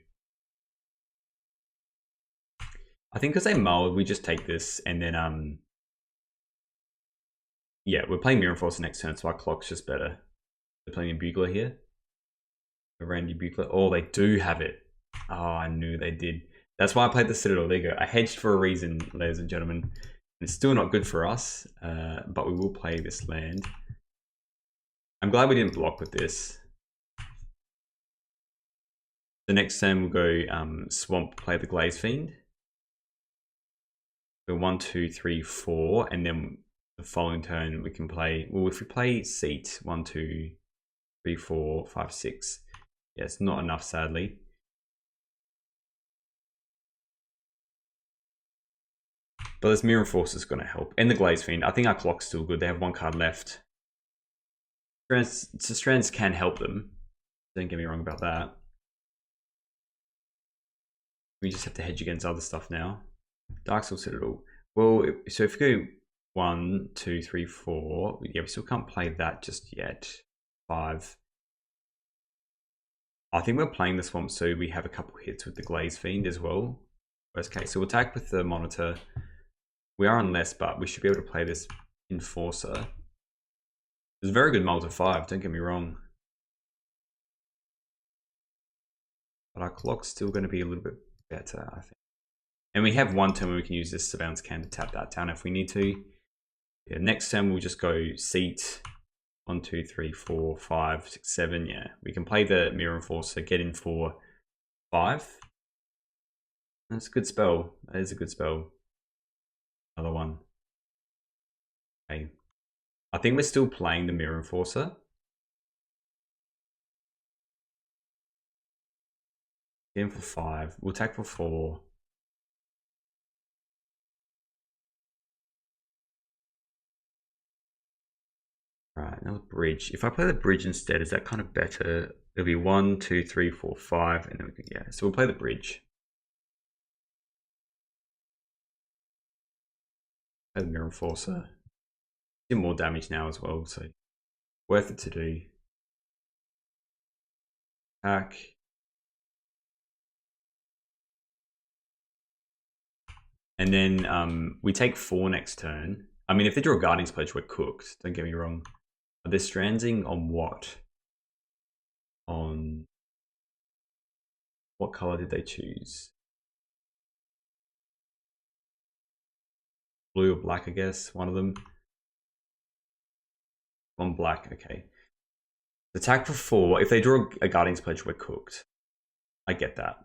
I think because they mulled, we just take this and then yeah, we're playing Mirror Force next turn, so our clock's just better. They're playing a Bugler here. A Randy Bugler. Oh, they do have it. Oh, I knew they did. That's why I played the Citadel. There you go. I hedged for a reason, ladies and gentlemen. It's still not good for us, but we will play this land. I'm glad we didn't block with this. The next turn we'll go Swamp, play the Glaze Fiend. So 1, 2, 3, 4, and then the following turn we can play. Well, if we play Seat 1, 2, 3, 4, 5, 6. Yeah, it's not enough, sadly. But this Mirror Force is going to help. And the Glaze Fiend. I think our clock's still good. They have 1 card left. Strands can help them. Don't get me wrong about that. We just have to hedge against other stuff now. Darksoul Citadel. Well, so if we go 1, 2, 3, 4, yeah, we still can't play that just yet. 5. I think we're playing the Swamp, so we have a couple hits with the Glaze Fiend as well. Worst case, so we'll attack with the Monitor. We are on less, but we should be able to play this Enforcer. It's a very good mull to 5, don't get me wrong. But our clock's still going to be a little bit better, I think. And we have 1 turn where we can use this Surveillance Cam to tap that down if we need to. Yeah, next turn we'll just go Seat. 1, 2, 3, 4, 5, 6, 7. Yeah, we can play the Mirror Enforcer, get in for 5. That's a good spell. That is a good spell. Another one. Okay. I think we're still playing the Mirror Enforcer. Get in for 5. We'll attack for 4. Right, now the bridge. If I play the bridge instead, is that kind of better? It'll be 1, 2, 3, 4, 5, and then we can, yeah. So we'll play the bridge. Play the Mirror Enforcer. Do more damage now as well, so worth it to do. Attack. And then we take 4 next turn. I mean, if they draw a Guardian's Pledge, we're cooked. Don't get me wrong. Are they strandsing on what? On what color did they choose? Blue or black, I guess. One of them. On black, okay. Attack for 4. If they draw a Guardian's Pledge, we're cooked. I get that.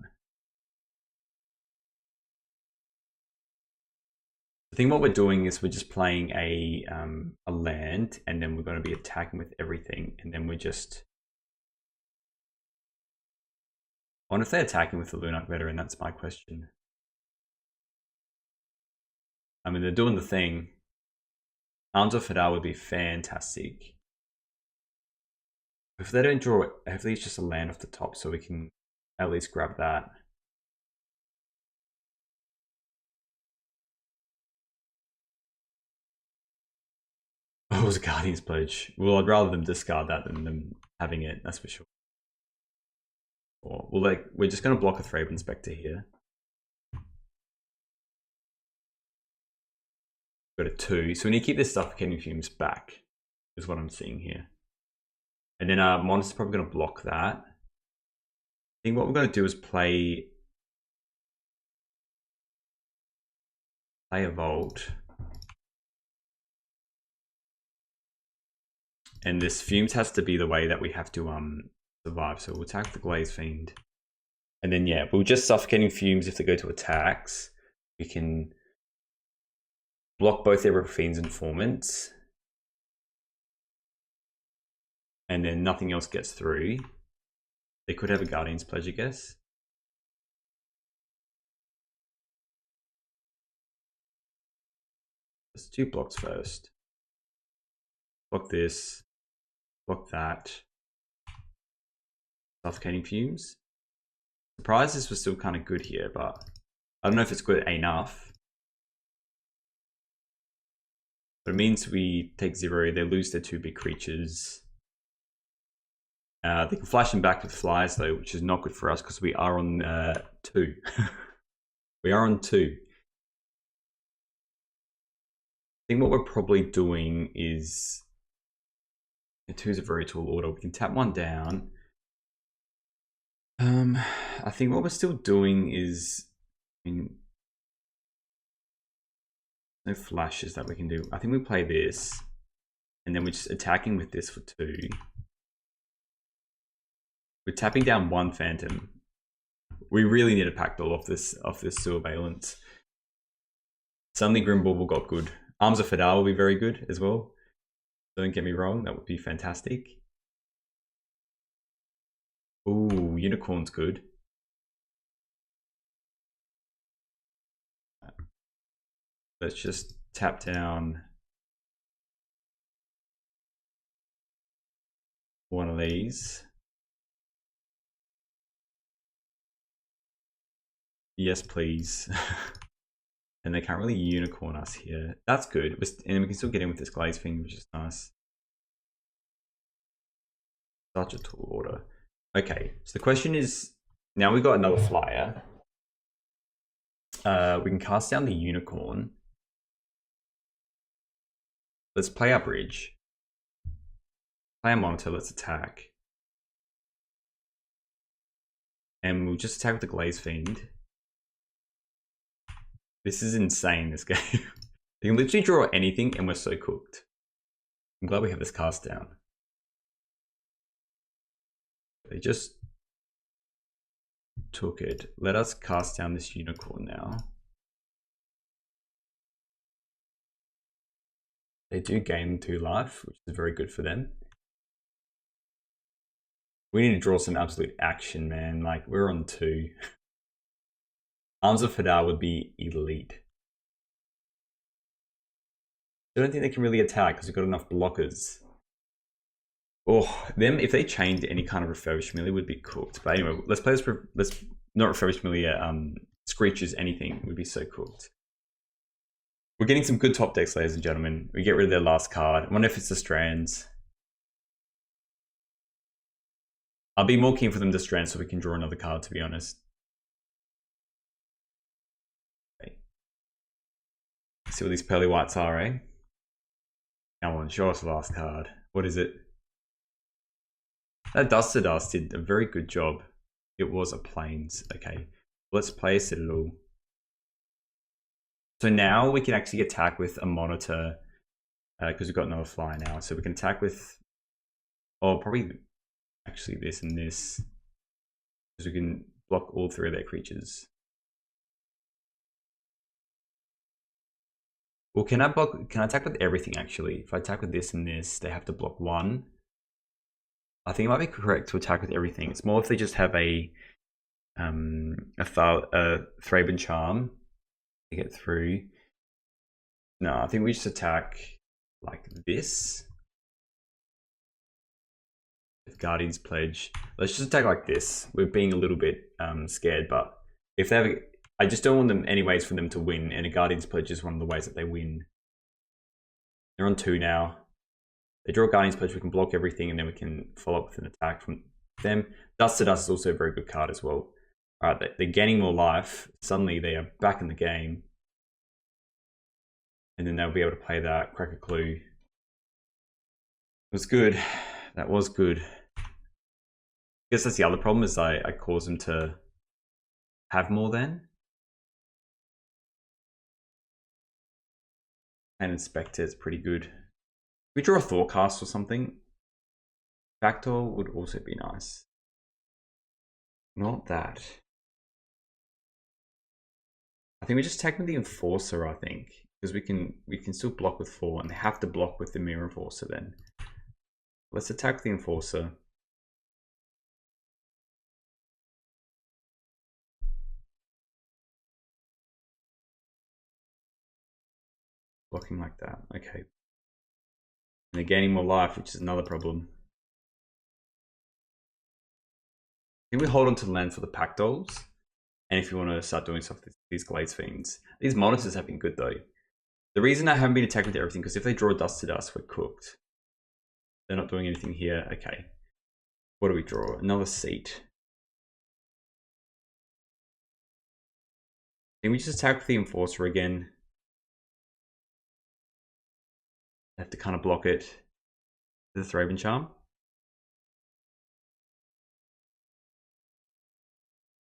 I think what we're doing is we're just playing a land, and then we're going to be attacking with everything, and then we're just. I wonder if they're attacking with the Lunarch Veteran. That's my question. I mean, they're doing the thing. Arms of Fadal would be fantastic. If they don't draw it, hopefully it's just a land off the top, so we can at least grab that. Oh, it was a Guardian's Pledge. Well, I'd rather them discard that than them having it, that's for sure. Or, well, like, we're just going to block a Thraben Spectre here. Got a 2. So we need to keep this Suffocating Fumes back, is what I'm seeing here. And then Monster's probably going to block that. I think what we're going to do is play a Vault. And this Fumes has to be the way that we have to survive. So we'll attack the Glaze Fiend. And then, yeah, we'll just Suffocating Fumes if they go to attacks. We can block both their Fiend's Informants. And then nothing else gets through. They could have a Guardian's Pledge, I guess. Let's do blocks first. Block this. Block that. Suffocating Fumes. Surprised this was still kind of good here, but I don't know if it's good enough. But it means we take 0, they lose their 2 big creatures. They can flash them back with flyers though, which is not good for us because we are on 2. We are on 2. I think what we're probably doing is 2 is a very tall order. We can tap 1 down. I think what we're still doing is, I mean, no flashes that we can do. I think we play this, and then we're just attacking with this for 2. We're tapping down 1 Phantom. We really need a Packdoll off this Surveillance. Suddenly Grimbauble got good. Arms of Fadal will be very good as well. Don't get me wrong, that would be fantastic. Ooh, Unicorn's good. Let's just tap down one of these. Yes, please. And they can't really unicorn us here. That's good. And we can still get in with this Glaze Fiend, which is nice. Such a tall order. Okay, so the question is, now we've got another flyer. We can cast down the Unicorn. Let's play our bridge. Play a Monitor, let's attack. And we'll just attack with the Glaze Fiend. This is insane, this game. You can literally draw anything and we're so cooked. I'm glad we have this cast down. They just took it. Let us cast down this Unicorn now. They do gain 2 life, which is very good for them. We need to draw some absolute action, man. Like, we're on 2. Arms of Fadal would be elite. I don't think they can really attack because we've got enough blockers. Oh, them, if they chained any kind of Refurbished Melee, would be cooked. But anyway, let's play this, let's not Refurbished Melee, Screeches, anything would be so cooked. We're getting some good top decks, ladies and gentlemen. We get rid of their last card. I wonder if it's the Strands. I'll be more keen for them to Strand so we can draw another card, to be honest. Okay. See what these pearly whites are, eh? Come on, show us the last card. What is it? That Dust to Dust did a very good job. It was a Plains. Okay, let's play a Citadel. So now we can actually attack with a Monitor because we've got another flyer now. So we can attack with, oh, probably actually this and this. Because we can block all 3 of their creatures. Well, can I attack with everything actually? If I attack with this and this, they have to block 1. I think it might be correct to attack with everything. It's more if they just have a Thraben Charm to get through. No, I think we just attack like this. With Guardian's Pledge. Let's just attack like this. We're being a little bit scared, but if they have, I just don't want them anyways for them to win, and a Guardian's Pledge is one of the ways that they win. They're on 2 now. They draw a Guardian's Pledge, we can block everything, and then we can follow up with an attack from them. Dust to Dust is also a very good card as well. Alright, they're gaining more life. Suddenly they are back in the game. And then they'll be able to play that, crack a clue. It was good. That was good. I guess that's the other problem, is I cause them to have more then. And Inspector is pretty good. If we draw a Thoughtcast or something, Backdoor would also be nice. Not that. I think we just attack with the Enforcer, I think. Because we can still block with 4, and they have to block with the Dimir Enforcer then. Let's attack the Enforcer. Blocking like that, okay. And they're gaining more life, which is another problem. I think we hold on to land for the Pack Dolls. And if you want to start doing stuff with these Glaze Fiends. These monitors have been good though. The reason I haven't been attacking with everything, because if they draw Dust to Dust, we're cooked. They're not doing anything here. Okay. What do we draw? Another Seat. Can we just attack with the Enforcer again? I have to kind of block it. The Thraben Charm.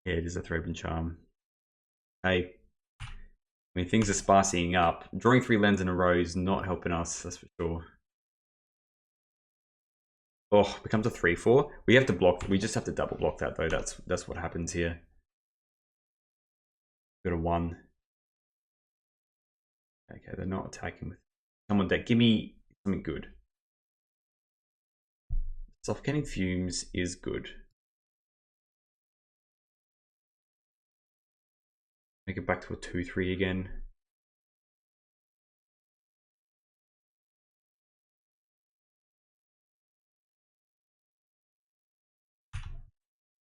Yeah, it is a Thraben Charm. Hey. I mean, things are spicing up. Drawing 3 lands in a row is not helping us, that's for sure. Oh, becomes a 3/4. We have to block. We just have to double block that though. That's what happens here. Got a 1. Okay, they're not attacking with someone deck. Give me something good. Suffocating Fumes is good. Make it back to a 2/3 again.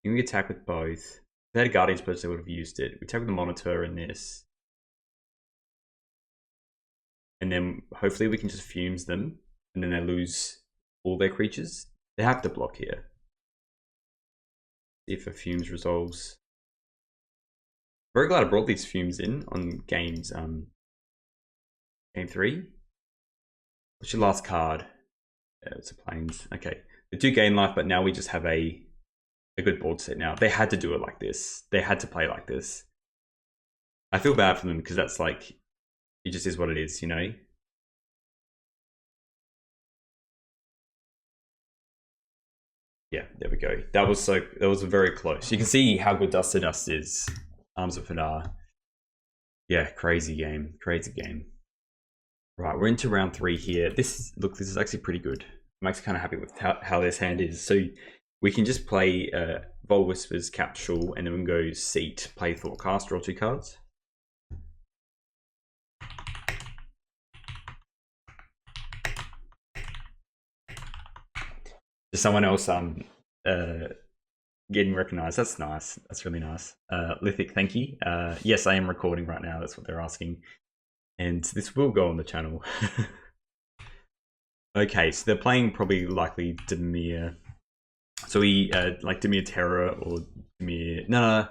We attack with both. If they had a Guardian's Pledge, they would have used it. We attack with the Monitor and this. And then hopefully we can just Fumes them. And then they lose all their creatures. They have to block here. See if a Fumes resolves. Very glad I brought these Fumes in on games. Game 3. What's your last card? Yeah, it's a Plains. Okay. They do gain life, but now we just have a good board set now. They had to do it like this. They had to play like this. I feel bad for them because that's like, it just is what it is, you know? Yeah, there we go. That was very close. You can see how good Dust to Dust is. Arms of Fadar. Yeah, crazy game. Crazy game. Right, we're into round 3 here. This is actually pretty good. I'm actually kind of happy with how this hand is. So we can just play Vol Whispers, Capsule, and then we can go Seat, play Thoughtcast, draw 2 cards. Just someone else getting recognized. That's nice. That's really nice. Lithic, thank you. Yes, I am recording right now. That's what they're asking. And this will go on the channel. Okay, so they're playing probably likely Dimir. So we like Dimir Terror or Dimir. No,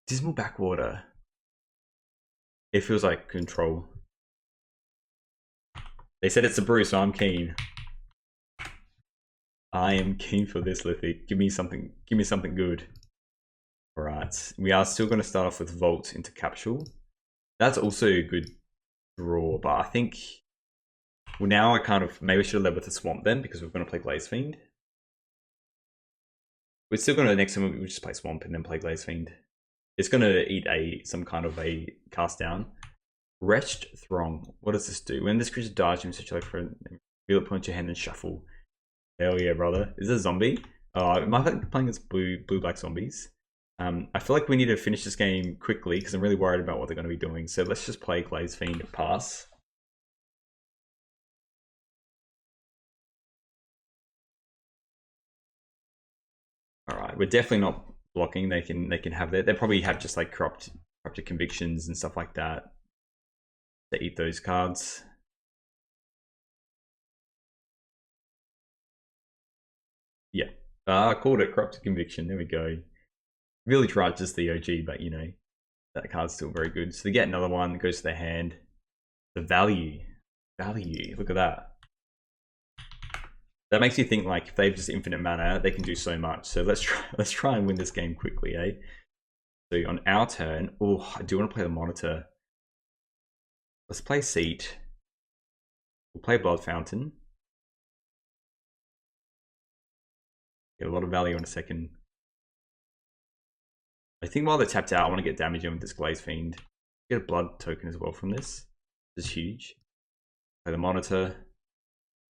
Dismal Backwater. It feels like Control. They said it's a brew, so I'm keen. I am keen for this, Lithic. Give me something good. Alright. We are still going to start off with Vault into Capsule. That's also a good draw, but I think, well, now I kind of maybe should have led with the Swamp then, because we're going to play Glaze Fiend. We're still gonna next time we just play Swamp and then play Glaze Fiend. It's gonna eat some kind of a cast down. Wretched Throng. What does this do? When this creature dies, you must for feel it, point your hand and shuffle. Hell yeah, brother. Is it a zombie? Oh, am I playing against blue-black zombies? I feel like we need to finish this game quickly because I'm really worried about what they're going to be doing. So let's just play Glaze Fiend pass. All right, we're definitely not blocking. They can have that. They probably have just like corrupted convictions and stuff like that. They eat those cards. Yeah. I called it corrupted conviction. There we go. Really tried just the OG, but you know, that card's still very good. So they get another one, it goes to their hand. The value. Look at that. That makes you think like if they've just infinite mana, they can do so much. So let's try and win this game quickly, eh? So on our turn, oh, I do want to play the Monitor. Let's play Seat. We'll play Blood Fountain. Get a lot of value in a second. I think while they're tapped out, I want to get damage in with this Glaze Fiend. Get a blood token as well from this. This is huge. Play the Monitor.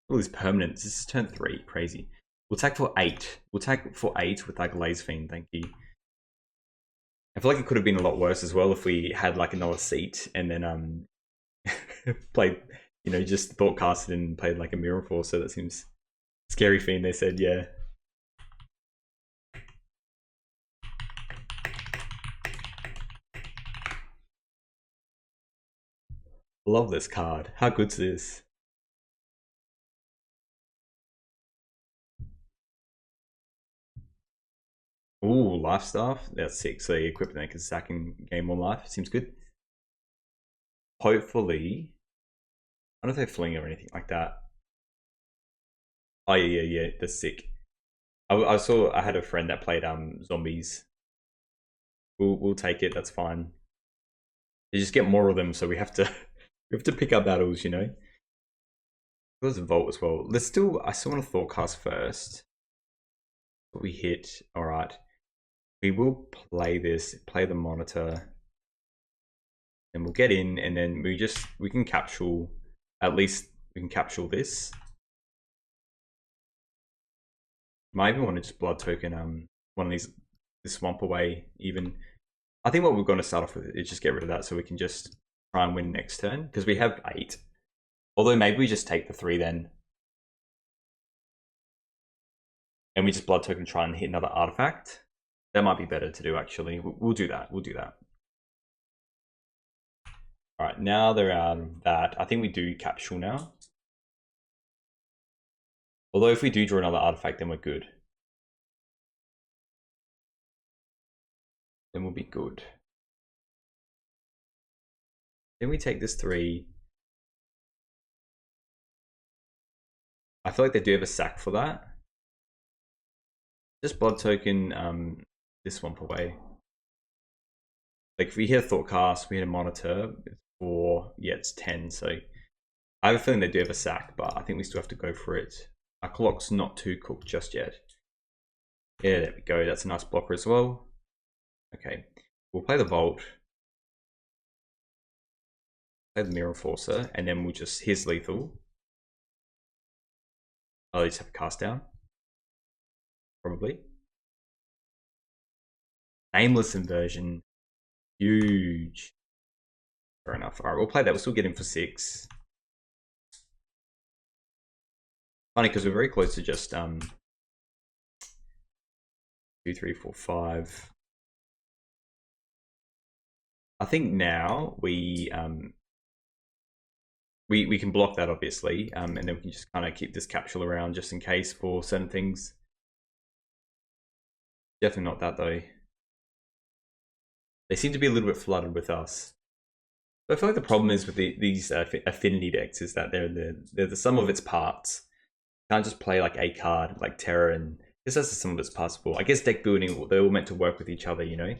All these permanents. This is turn 3. Crazy. We'll attack for 8. We'll attack for 8 with that Glaze Fiend. Thank you. I feel like it could have been a lot worse as well if we had like another seat and then played, you know, just thought casted and played like a Mirror Force. So that seems scary. Fiend. They said, yeah. Love this card. How good's this? Ooh, life staff. That's sick. So you equip that can sack and gain more life. Seems good. Hopefully, I don't know if they're fling or anything like that. Oh yeah. That's sick. I saw. I had a friend that played zombies. We'll take it. That's fine. You just get more of them, so we have to we have to pick our battles. You know. There's a vault as well. Let's still. I still want to thoughtcast first. What we hit. All right. We will play this. Play the Monitor. And we'll get in, and then we can capsule. At least we can capsule this. Might even want to just blood token one of these this swamp away even. I think what we're going to start off with is just get rid of that so we can just try and win next turn because we have 8. Although maybe we just take the 3 then. And we just blood token try and hit another artifact. That might be better to do actually. We'll do that. We'll do that. Alright, now they're out of that. I think we do capsule now. Although if we do draw another artifact, then we're good. Then we'll be good. Then we take this 3. I feel like they do have a sack for that. Just blood token this swamp away. Like if we hit a Thoughtcast, we hit a Monitor, it's 4, yeah, it's 10. So I have a feeling they do have a sack, but I think we still have to go for it. Our clock's not too cooked just yet. Yeah, there we go. That's a nice blocker as well. Okay, we'll play the Vault. Play the Mirror Forcer, and then we'll just, here's lethal. I'll just have a cast down. Probably. Nameless Inversion. Huge. Fair enough. Alright, we'll play that. We'll still get him for 6. Funny because we're very close to just 2, 3, 4, 5. I think now we can block that obviously, and then we can just kind of keep this capsule around just in case for certain things. Definitely not that though. They seem to be a little bit flooded with us. But I feel like the problem is with these affinity decks is that they're the sum of its parts. You can't just play like a card like Terror and this has the sum of its parts. I guess deck building, they're all meant to work with each other, you know.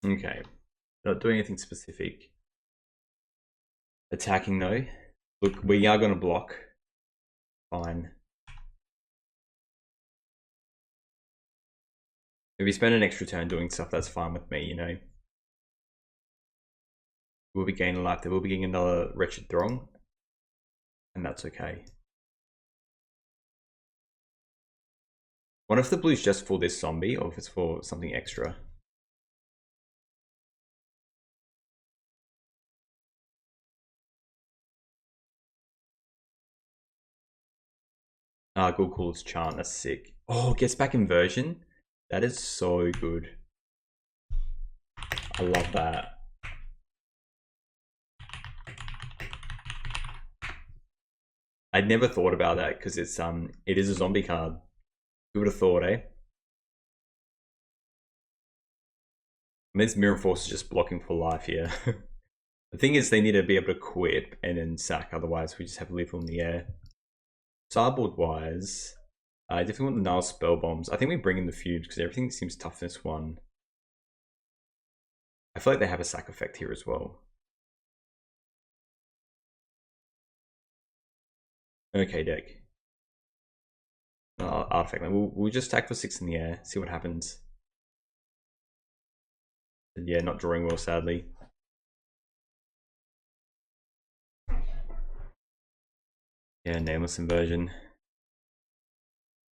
Okay. Not doing anything specific. Attacking though. Look, we are going to block. Fine. If you spend an extra turn doing stuff, that's fine with me, you know. We'll be gaining life. There will be getting another Wretched Throng. And that's okay. What if the blue's just for this zombie, or if it's for something extra? Ah, good calls chant, that's sick. Oh, gets back inversion? That is so good. I love that. I'd never thought about that because it is a zombie card. Who would have thought, eh? I mean, this Mirror Force is just blocking for life here. The thing is, they need to be able to quit and then sack, otherwise we just have lethal in the air. Sideboard wise, I definitely want the Nile Spell Bombs. I think we bring in the Fumes because everything seems tough in this one. I feel like they have a sack effect here as well. Okay, deck. Artifact. We'll just attack for 6 in the air, see what happens. And yeah, not drawing well, sadly. Yeah, Nameless Inversion.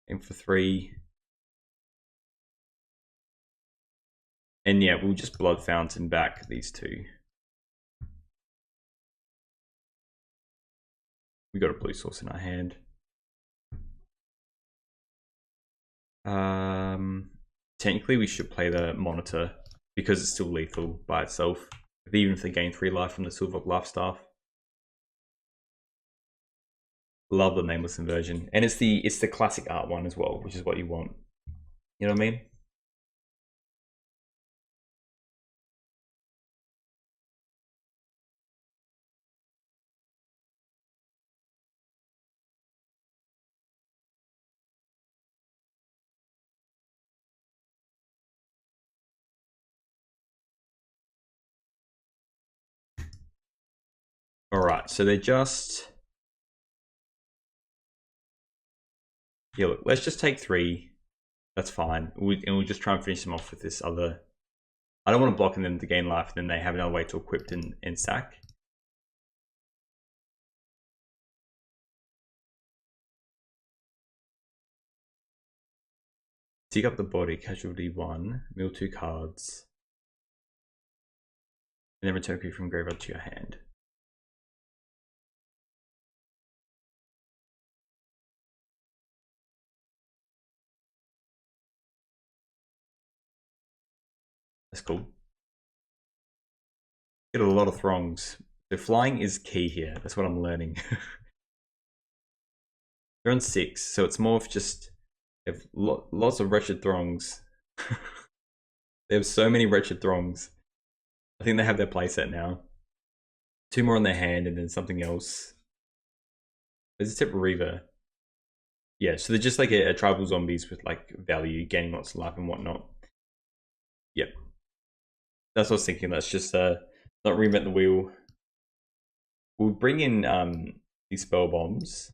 Aim for 3. And yeah, we'll just Blood Fountain back these two. We got a blue source in our hand. Technically we should play the Monitor because it's still lethal by itself, even if they gain 3 life from the Silver Life Staff. Love the Nameless Inversion, and it's the classic art one as well, which is what you want. You know what I mean? All right, so they're just look, let's just take 3. That's fine. And we'll just try and finish them off with this other. I don't want to block them to gain life, and then they have another way to equip and sack. Dig up the body, casualty 1, mill 2 cards, and then return creature from graveyard to your hand. That's cool. Get a lot of throngs. So flying is key here. That's what I'm learning. They're on 6, so it's more of just they have lots of wretched throngs. They have so many wretched throngs. I think they have their playset now. 2 more on their hand and then something else. There's a tip Reaver. Yeah, so they're just like a tribal zombies with like value, gaining lots of life and whatnot. Yep. That's what I was thinking. Let's just not reinvent the wheel. We'll bring in these spell bombs.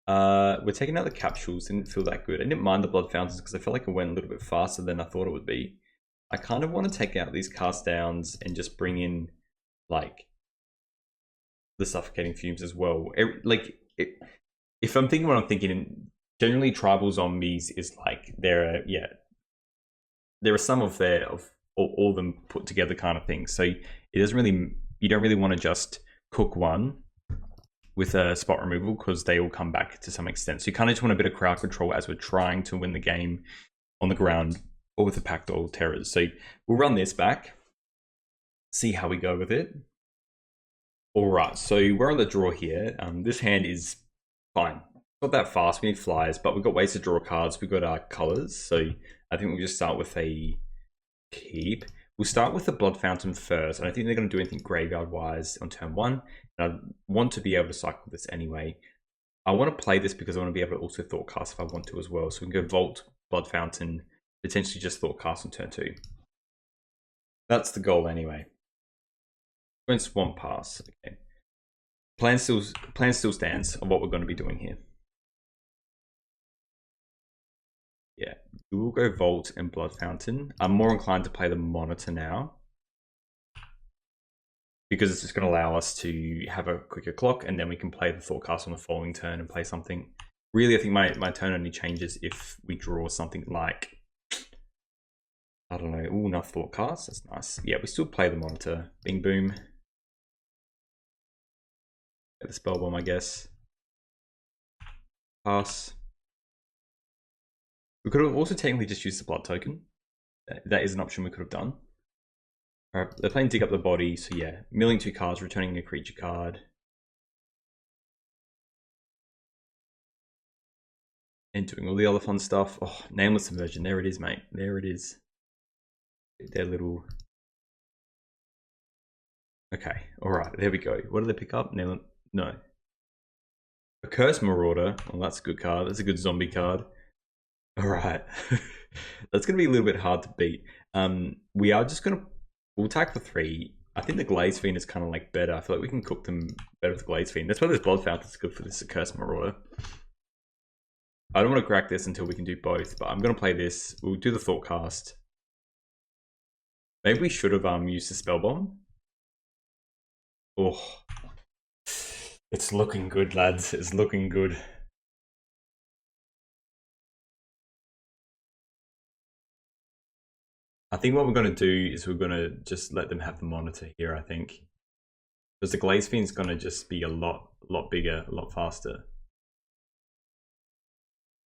We're taking out the capsules. Didn't feel that good. I didn't mind the blood fountains because I felt like it went a little bit faster than I thought it would be. I kind of want to take out these cast downs and just bring in like the suffocating fumes as well. If I'm thinking what I'm thinking, generally tribal zombies is like there are some of all of them put together kind of thing. So it doesn't really, you don't really want to just cook one with a spot removal because they all come back to some extent. So you kind of just want a bit of crowd control as we're trying to win the game on the ground or with the Packed Old Terrors. So we'll run this back, see how we go with it. All right, so we're on the draw here. This hand is fine. Not that fast, we need flyers, but we've got ways to draw cards. We've got our colors. So I think we'll just start with a keep. We'll start with the Blood Fountain first. I don't think they're going to do anything graveyard-wise on turn 1. And I want to be able to cycle this anyway. I want to play this because I want to be able to also Thoughtcast if I want to as well. So we can go Vault, Blood Fountain, potentially just Thoughtcast on turn 2. That's the goal anyway. Going Swamp Pass. Okay. Plan still stands on what we're going to be doing here. Yeah, we will go Vault and Blood Fountain. I'm more inclined to play the Monitor now, because it's just going to allow us to have a quicker clock, and then we can play the Thoughtcast on the following turn and play something. Really, I think my turn only changes if we draw something like, I don't know, ooh, enough Thoughtcast, that's nice. Yeah, we still play the Monitor. Bing boom. Get the Spell Bomb, I guess. Pass. We could have also technically just used the Blood Token. That is an option we could have done. Alright, they're playing Dig Up the Body, so yeah. Milling 2 cards, returning a creature card. And doing all the other fun stuff. Oh, Nameless Subversion, there it is, mate. There it is. Their little... Okay, alright, there we go. What did they pick up? No. A Curse Marauder. Well, that's a good card. That's a good zombie card. Alright. That's going to be a little bit hard to beat. We are just going to... We'll attack for 3. I think the Glaze Fiend is kind of like better. I feel like we can cook them better with the Glaze Fiend. That's why this Blood Fountain is good for this Curse Marauder. I don't want to crack this until we can do both, but I'm going to play this. We'll do the Thoughtcast. Maybe we should have used the Spell Bomb. Oh, it's looking good, lads. It's looking good. I think what we're going to do is we're going to just let them have the Monitor here, I think. Because the Glaze Fiend's going to just be a lot bigger, a lot faster.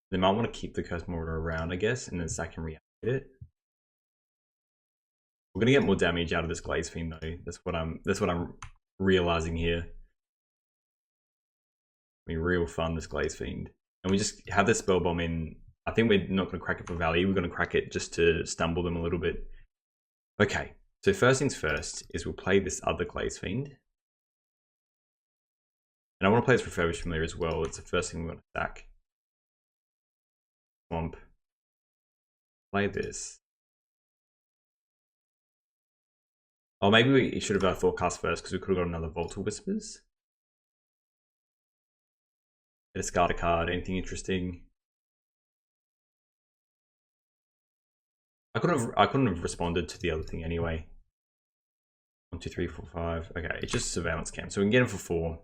They might want to keep the Curse Mortar around, I guess, and then Zack can reactivate it. We're going to get more damage out of this Glaze Fiend, though. That's what I'm realizing here. I mean, real fun, this Glaze Fiend. And we just have the Spell Bomb in. I think we're not going to crack it for value. We're going to crack it just to stumble them a little bit. Okay, so first things first is we'll play this other Glaze Fiend. And I want to play this Refurbished Familiar as well. It's the first thing we want to stack. Swamp. Play this. Oh, maybe we should have done Thoughtcast first because we could have got another Volta Whispers. Discard a card, anything interesting. I couldn't have responded to the other thing anyway. 1, 2, 3, 4, 5. Okay, it's just Surveillance Camp, so we can get him for 4.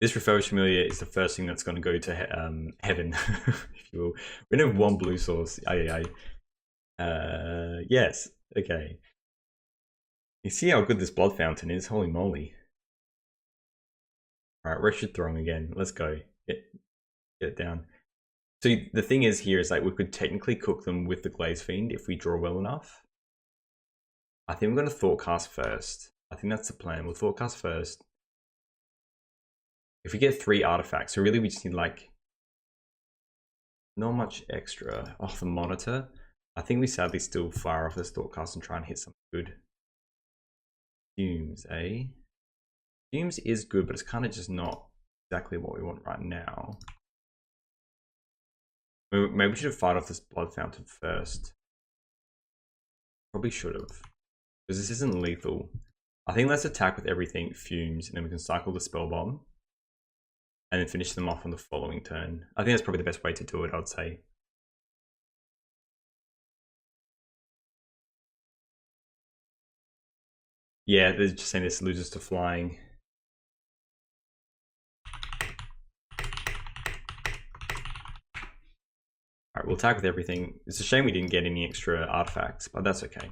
This Refurbished Familiar is the first thing that's going to go to heaven, if you will. We don't have 1 blue source. Yes. Okay. You see how good this Blood Fountain is? Holy moly. Alright, Wretched Throng again. Let's go. Get it down. So the thing is here is like we could technically cook them with the Glaze Fiend if we draw well enough. I think we're going to Thoughtcast first. I think that's the plan. We'll Thoughtcast first. If we get 3 artifacts, so really we just need like not much extra off the Monitor. I think we sadly still fire off this Thoughtcast and try and hit something good. Fumes, eh? Fumes is good, but it's kind of just not exactly what we want right now. Maybe we should have fired off this Blood Fountain first. Probably should have. Because this isn't lethal. I think let's attack with everything, Fumes, and then we can cycle the Spell Bomb. And then finish them off on the following turn. I think that's probably the best way to do it, I'd say. Yeah, they're just saying this loses to flying. Alright, we'll attack with everything. It's a shame we didn't get any extra artifacts, but that's okay.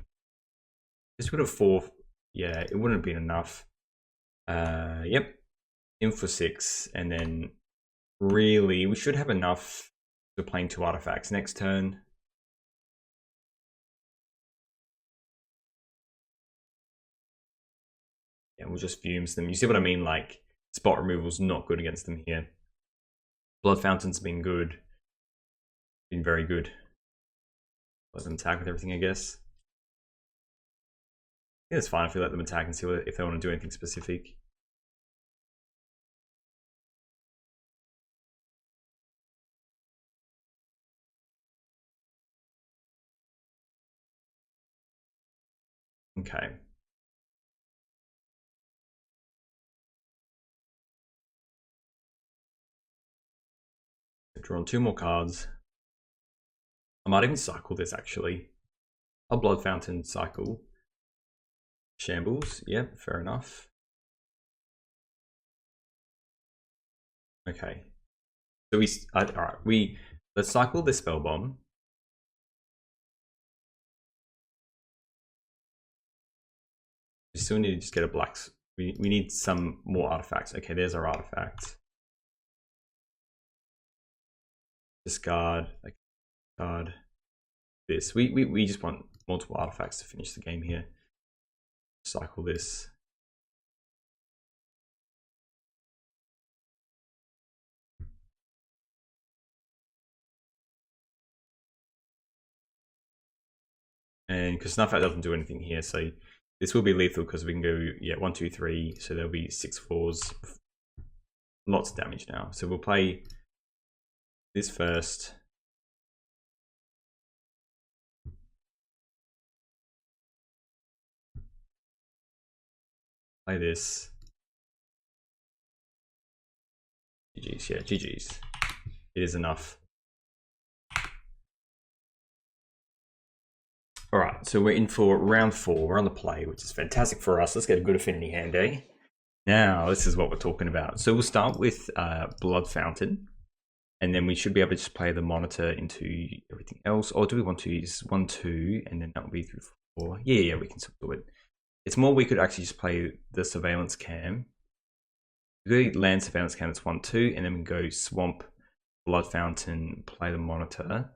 This would have 4. Yeah, it wouldn't have been enough. Yep. In for 6, and then really we should have enough to playing 2 artifacts next turn. Yeah, we'll just Fumes them. You see what I mean? Like, spot removal's not good against them here. Blood Fountain's been good. Been very good. Let them attack with everything, I guess. Yeah, it's fine if we let them attack and see if they want to do anything specific. Okay. I've drawn 2 more cards. I might even cycle this actually. A Blood Fountain cycle. Shambles, yep, fair enough. Okay. So alright, let's cycle this Spell Bomb. We still need to just get a black. We need some more artifacts. Okay, there's our artifact. Discard, like card. This. We just want multiple artifacts to finish the game here. Cycle this. And because Snuff Out doesn't do anything here, so this will be lethal because we can go, yeah, 1, 2, 3. So there'll be 6 4s. Lots of damage now. So we'll play this first. Play this. GG's, yeah, GG's. It is enough. All right, so we're in for round 4. We're on the play, which is fantastic for us. Let's get a good affinity hand, eh? Now, this is what we're talking about. So we'll start with Blood Fountain, and then we should be able to just play the monitor into everything else. Or do we want to use 1, 2, and then that will be through 4? Yeah, we can still do it. It's more we could actually just play the Surveillance Cam. We could land Surveillance Cam, that's 1, 2, and then we can go Swamp, Blood Fountain, play the monitor.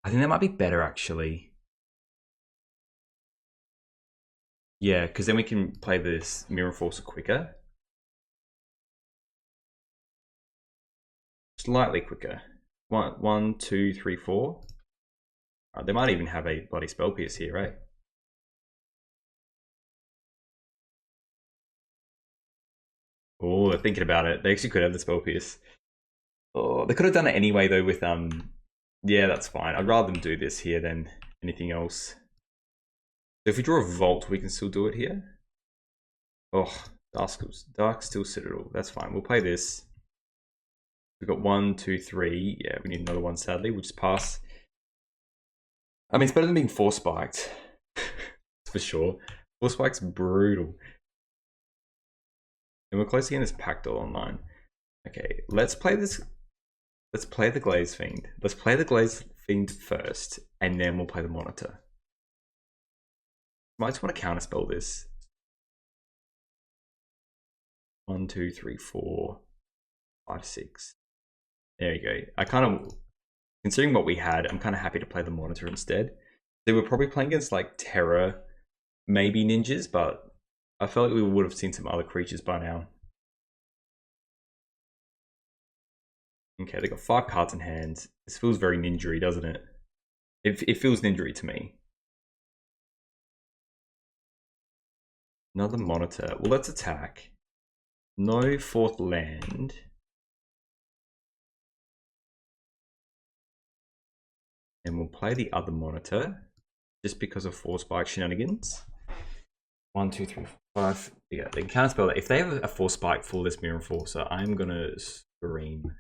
I think that might be better, actually. Yeah, because then we can play this Mirror Forcer quicker. Slightly quicker. 1, 2, 3, 4. They might even have a bloody Spell Pierce here, right? Oh, they're thinking about it. They actually could have the Spell Pierce. Oh, they could have done it anyway, though, with... Yeah, that's fine. I'd rather them do this here than anything else. So if we draw a Vault, we can still do it here. Oh, Dark Steel Citadel. That's fine. We'll play this. We've got 1, 2, 3. Yeah, we need another one, sadly. We'll just pass. I mean, it's better than being 4 spiked. For sure. 4 spikes brutal. And we're close again this Pactol online. Okay, let's play this. Let's play the Glaze Fiend. Let's play the Glaze Fiend first, and then we'll play the Monitor. I just want to counterspell this. 1, 2, 3, 4, 5, 6. There you go. I kind of, considering what we had, I'm kind of happy to play the Monitor instead. They were probably playing against like Terror, maybe Ninjas, but I felt like we would have seen some other creatures by now. Okay, they got 5 cards in hand. This feels very ninja-y, doesn't it? It feels ninja-y to me. Another Monitor. Well, let's attack. No 4th land. And we'll play the other Monitor. Just because of 4 spike shenanigans. 1, 2, 3, 4, 5. Yeah, they can counterspell that. If they have a 4 spike for this Mirror Forcer, I'm gonna scream.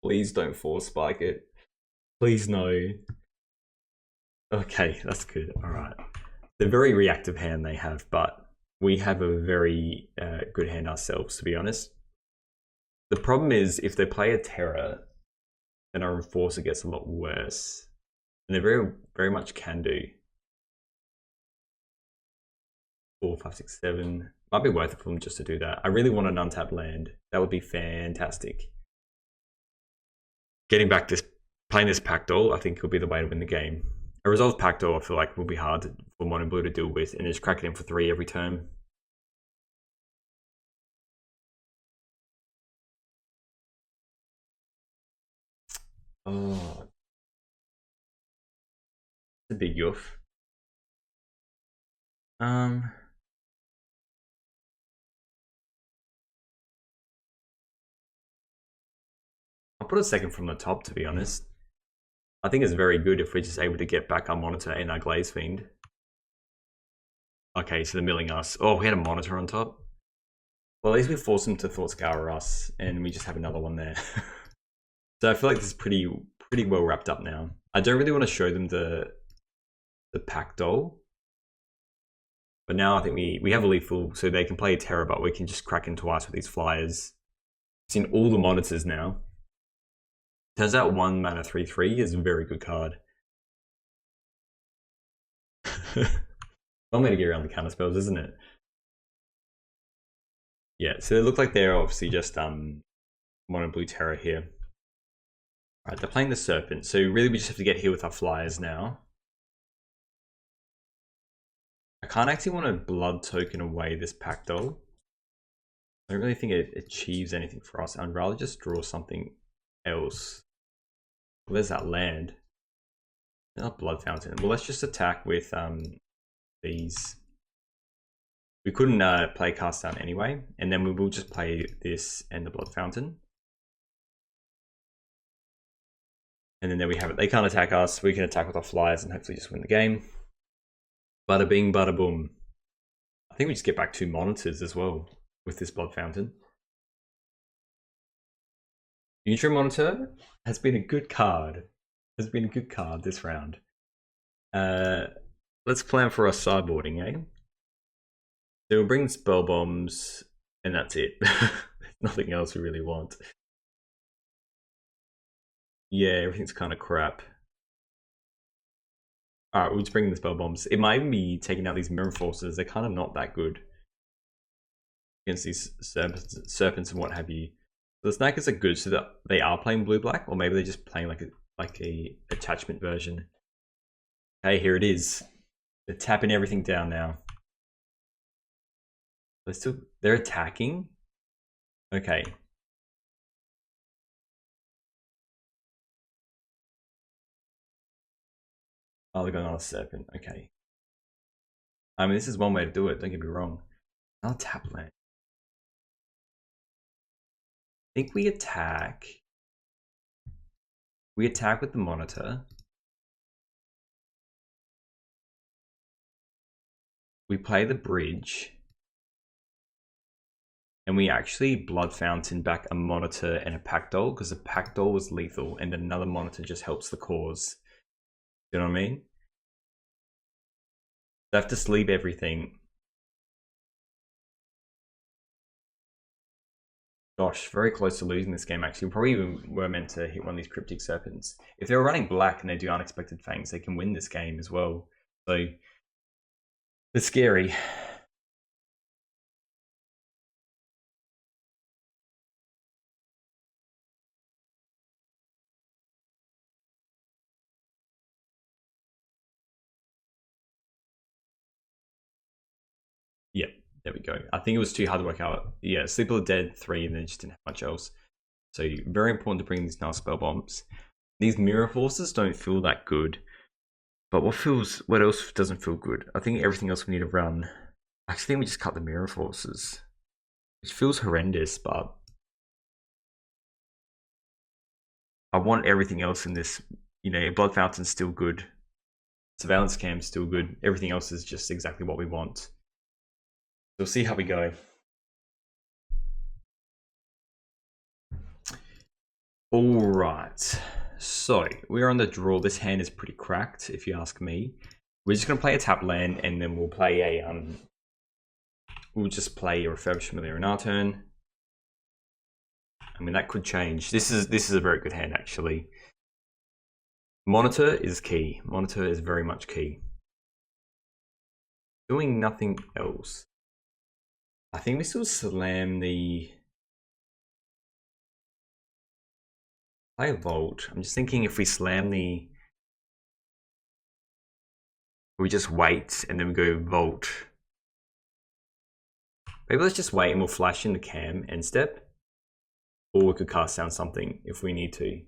Please don't 4 spike it. Please no. Okay, that's good. Alright. They're a very reactive hand they have, but we have a very good hand ourselves, to be honest. The problem is, if they play a Terror, then our Enforcer gets a lot worse. And they very much can do. 4, 5, 6, 7. Might be worth it for them just to do that. I really want an untapped land. That would be fantastic. Getting back to playing this Pactol, I think will be the way to win the game. A resolved Pactol, I feel like, will be hard for Mono Blue to deal with, and just crack it in for 3 every turn. Oh, it's a big yuff. I'll put a second from the top, to be honest. I think it's very good if we're just able to get back our Monitor and our Glaze Fiend. Okay, so they're milling us. Oh, we had a Monitor on top. Well, at least we forced them to Thought Scour us, and we just have another one there. So I feel like this is pretty well wrapped up now. I don't really want to show them the pack doll. But now I think we have a lethal, so they can play a Terror, but we can just crack into us with these flyers. It's in all the Monitors now. Turns out 1 mana 3/3 is a very good card. One way to get around the counter spells, isn't it? Yeah, so they look like they're obviously just mono blue Terror here. Alright, they're playing the Serpent, so really we just have to get here with our flyers now. I can't actually want to blood token away this pack doll. I don't really think it achieves anything for us. I'd rather just draw something else. Well, there's that land. Not Blood Fountain. Well, let's just attack with these. We couldn't play Cast Down anyway, and then we will just play this and the Blood Fountain. And then there we have it. They can't attack us. We can attack with our flyers and hopefully just win the game. Bada bing, bada boom. I think we just get back 2 Monitors as well with this Blood Fountain. Utrom Monitor has been a good card. Has been a good card this round. Let's plan for our sideboarding, eh? So we'll bring Spell Bombs, and that's it. Nothing else we really want. Yeah, everything's kind of crap. Alright, we'll just bring in the Spell Bombs. It might even be taking out these Mirror Forces. They're kind of not that good against these serpents and what have you. So the Snakers are good, so that they are playing blue-black, or maybe they're just playing like a attachment version. Hey, here it is. They're tapping everything down now. They're attacking? Okay. Oh, they're going on a Serpent. Okay. I mean, this is one way to do it, don't get me wrong. Another tap land. I think we attack. We attack with the Monitor. We play the Bridge. And we actually Blood Fountain back a Monitor and a Pack Doll, because the Pack Doll was lethal and another Monitor just helps the cause. You know what I mean? They have to sleep everything. Gosh, very close to losing this game actually. We probably even were meant to hit one of these Cryptic Serpents. If they were running black and they do Unexpected Fangs, they can win this game as well. So, it's scary. Yep, there we go. I think it was too hard to work out. Yeah, Sleep of the Dead 3 and then just didn't have much else. So very important to bring these now Spell Bombs. These Mirror Forces don't feel that good. But what else doesn't feel good? I think everything else we need to run. I actually think we just cut the Mirror Forces. Which feels horrendous, but I want everything else in this. You know, Blood Fountain's still good. Surveillance Cam's still good. Everything else is just exactly what we want. We'll see how we go. All right. So we're on the draw. This hand is pretty cracked, if you ask me. We're just gonna play a tap land, and then we'll play a we'll just play a Refurbished Familiar in our turn. I mean, that could change. This is a very good hand actually. Monitor is key. Monitor is very much key. Doing nothing else. I think we still slam the play a Vault. I'm just thinking if we slam the, we just wait and then we go Vault. Maybe let's just wait and we'll flash in the Cam end step. Or we could cast down something if we need to.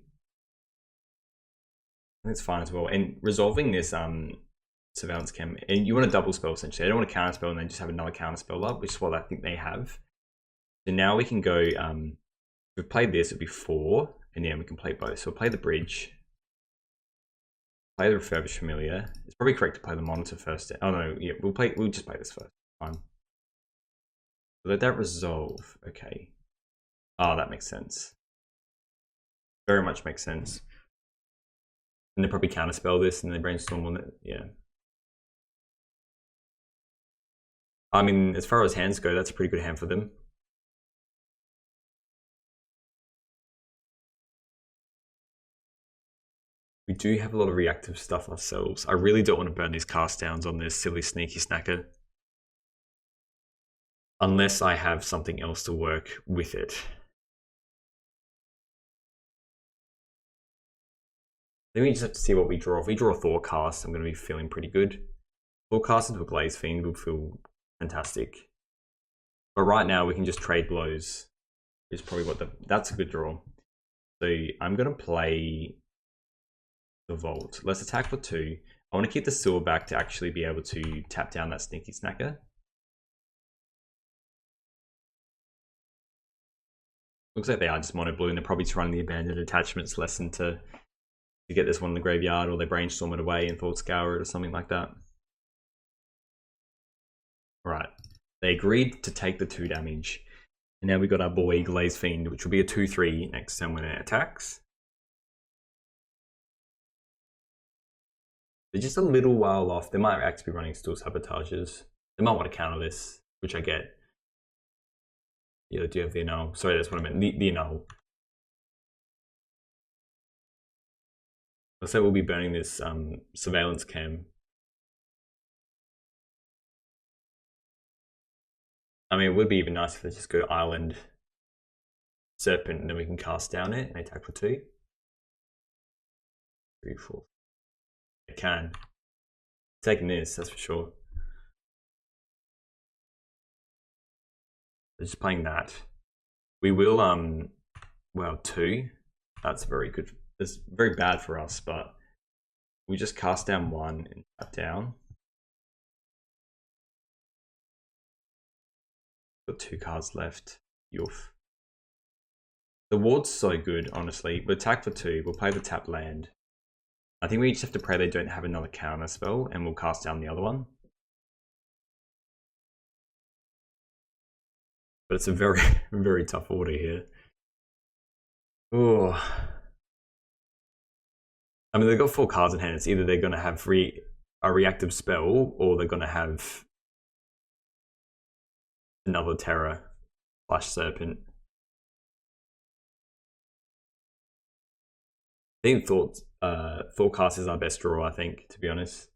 That's fine as well. And resolving this Surveillance Cam, and you want a double spell essentially. I don't want a counter spell and then just have another counter spell up, which is what I think they have. So now we can go, if we played this, it'd be 4, and yeah, we can play both. So we'll play the Bridge. Play the Refurbished Familiar. It's probably correct to play the Monitor first. Oh no, yeah, we'll just play this first. Fine. Let that resolve. Okay. Oh, that makes sense. Very much makes sense. And they probably counterspell this and they brainstorm on it. Yeah. I mean, as far as hands go, that's a pretty good hand for them. We do have a lot of reactive stuff ourselves. I really don't want to burn these cast downs on this silly sneaky snacker. Unless I have something else to work with it. Then we just have to see what we draw. If we draw Thoughtcast, I'm going to be feeling pretty good. Thoughtcast into a Glaze Fiend would feel fantastic. But right now we can just trade blows. Is probably what that's a good draw. So I'm going to play the Vault. Let's attack for 2. I want to keep the Silverback to actually be able to tap down that sneaky snacker. Looks like they are just mono blue and they're probably just running the Abandoned Attachments lesson to get this one in the graveyard, or they brainstorm it away and Thought Scour it or something like that. Right. They agreed to take the 2 damage. And now we got our boy Glaze Fiend, which will be a 2/3 next time when it attacks. They're just a little while off. They might actually be running Steel Sabotages. They might want to counter this, which I get. Yeah, do you have the Annul? Sorry, that's what I meant. The Annul. Let's say we'll be burning this Surveillance Cam. I mean, it would be even nice if they just go Island Serpent and then we can cast down it and attack for 2. 3, 4. It can. Taking this, that's for sure. They're just playing that. We will, well, 2. That's very good. It's very bad for us, but we just cast down 1 and tap down. Got 2 cards left. Yoof. The Ward's so good, honestly. We'll attack for 2. We'll play the tap land. I think we just have to pray they don't have another counter spell, and we'll cast down the other one. But it's a very, very tough order here. Oh. I mean, they've got 4 cards in hand. It's either they're going to have a reactive spell, or they're going to have another Terror / Serpent. I think Thoughtcast is our best draw, I think, to be honest.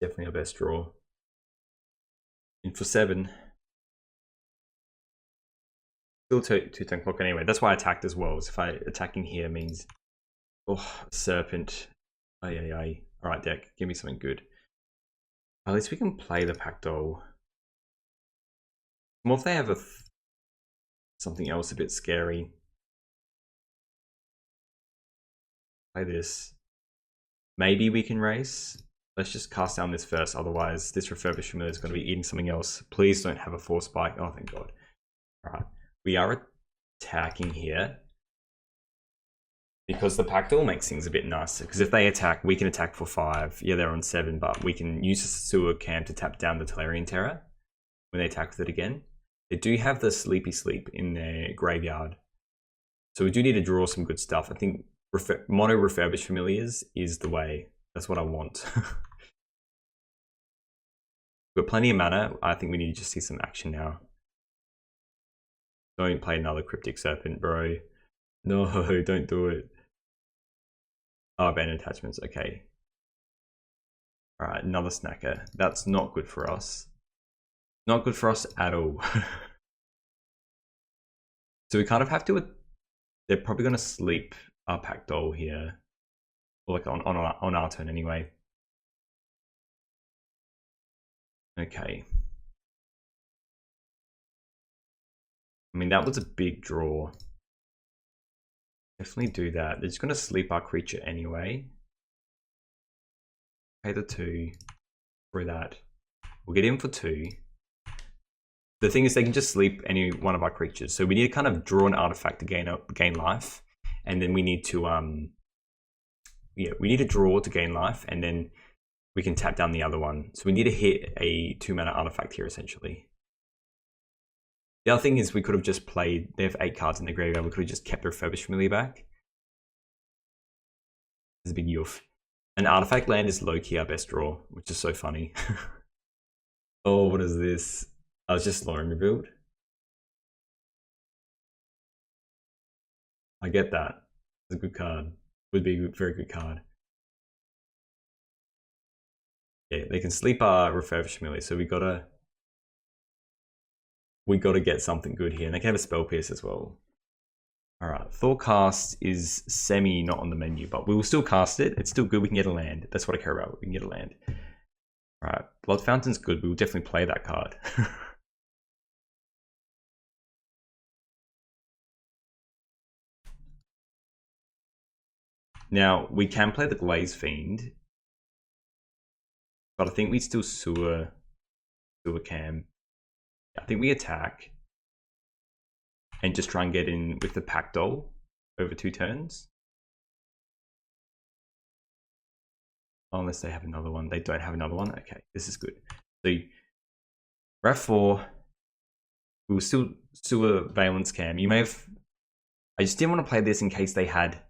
Definitely our best draw. In for 7. Still 2/10 clock anyway. That's why I attacked as well. So if I attacking here means, oh, Serpent. Ay. All right, deck, give me something good. At least we can play the Pactol. What if they have something else a bit scary? Play this. Maybe we can race. Let's just cast down this first. Otherwise, this Refurbished Familiar is going to be eating something else. Please don't have a 4 spike. Oh, thank God. All right. We are attacking here because the Pactol makes things a bit nicer. Because if they attack, we can attack for 5. Yeah, they're on 7, but we can use the Sewer Cam to tap down the Tolarian Terror when they attack with it again. They do have the Sleepy Sleep in their graveyard. So we do need to draw some good stuff. I think mono Refurbished Familiars is the way. That's what I want. We've got plenty of mana. I think we need to just see some action now. Don't play another Cryptic Serpent, bro. No, don't do it. Oh, Abandoned Attachments, okay. Alright, another Snacker. That's not good for us. Not good for us at all. So we kind of have to... They're probably going to sleep our Pactol here. Or like on our turn anyway. Okay. I mean, that was a big draw. Definitely do that. They're just going to sleep our creature anyway. Pay the 2 for that. We'll get in for 2. The thing is, they can just sleep any one of our creatures. So we need to kind of draw an artifact to gain life. and then we need to we need to draw to gain life, and then we can tap down the other one. So we need to hit a 2-mana artifact here, essentially. The other thing is we could have just played, they have 8 cards in the graveyard, we could have just kept the Refurbished Familiar back. It's a big yoof. An artifact land is low-key our best draw, which is so funny. Oh, what is this? I was just Lorien Revealed. I get that. It's a good card. Would be a very good card. Yeah, they can sleep our Refurbished Familiar, so we gotta get something good here. And they can have a Spell Pierce as well. Alright, Thoughtcast is semi not on the menu, but we will still cast it. It's still good, we can get a land. That's what I care about, we can get a land. Alright, Blood Fountain's good, we will definitely play that card. Now, we can play the Glaze Fiend, but I think we still sewer Cam. I think we attack and just try and get in with the Pack Doll over 2 turns. Unless they have another one. They don't have another one. Okay, this is good. So, Ref 4, we will still sewer Valence Cam. You may have... I just didn't want to play this in case they had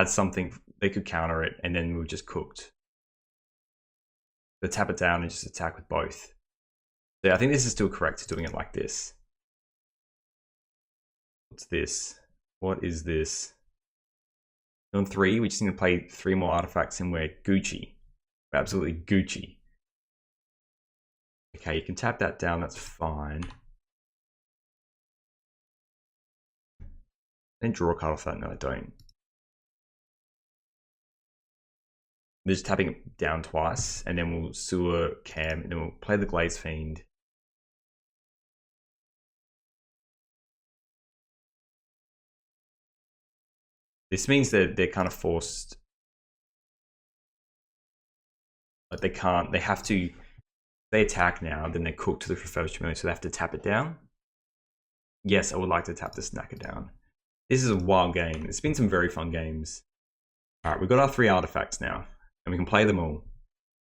something, they could counter it, and then we were just cooked. They tap it down and just attack with both. So I think this is still correct, doing it like this. What's this? What is this? On 3, we just need to play 3 more artifacts and we're Gucci. We're absolutely Gucci. Okay, you can tap that down, that's fine. Then draw a card off that. No, I don't. They're just tapping it down twice, and then we'll sewer Cam, and then we'll play the Glaze Fiend. This means that they're kind of forced. Like they can't, they have to, if they attack now, then they're cooked to the Refurbished Familiar, so they have to tap it down. Yes, I would like to tap the Snacker down. This is a wild game. It's been some very fun games. Alright, we've got our 3 artifacts now. And we can play them all.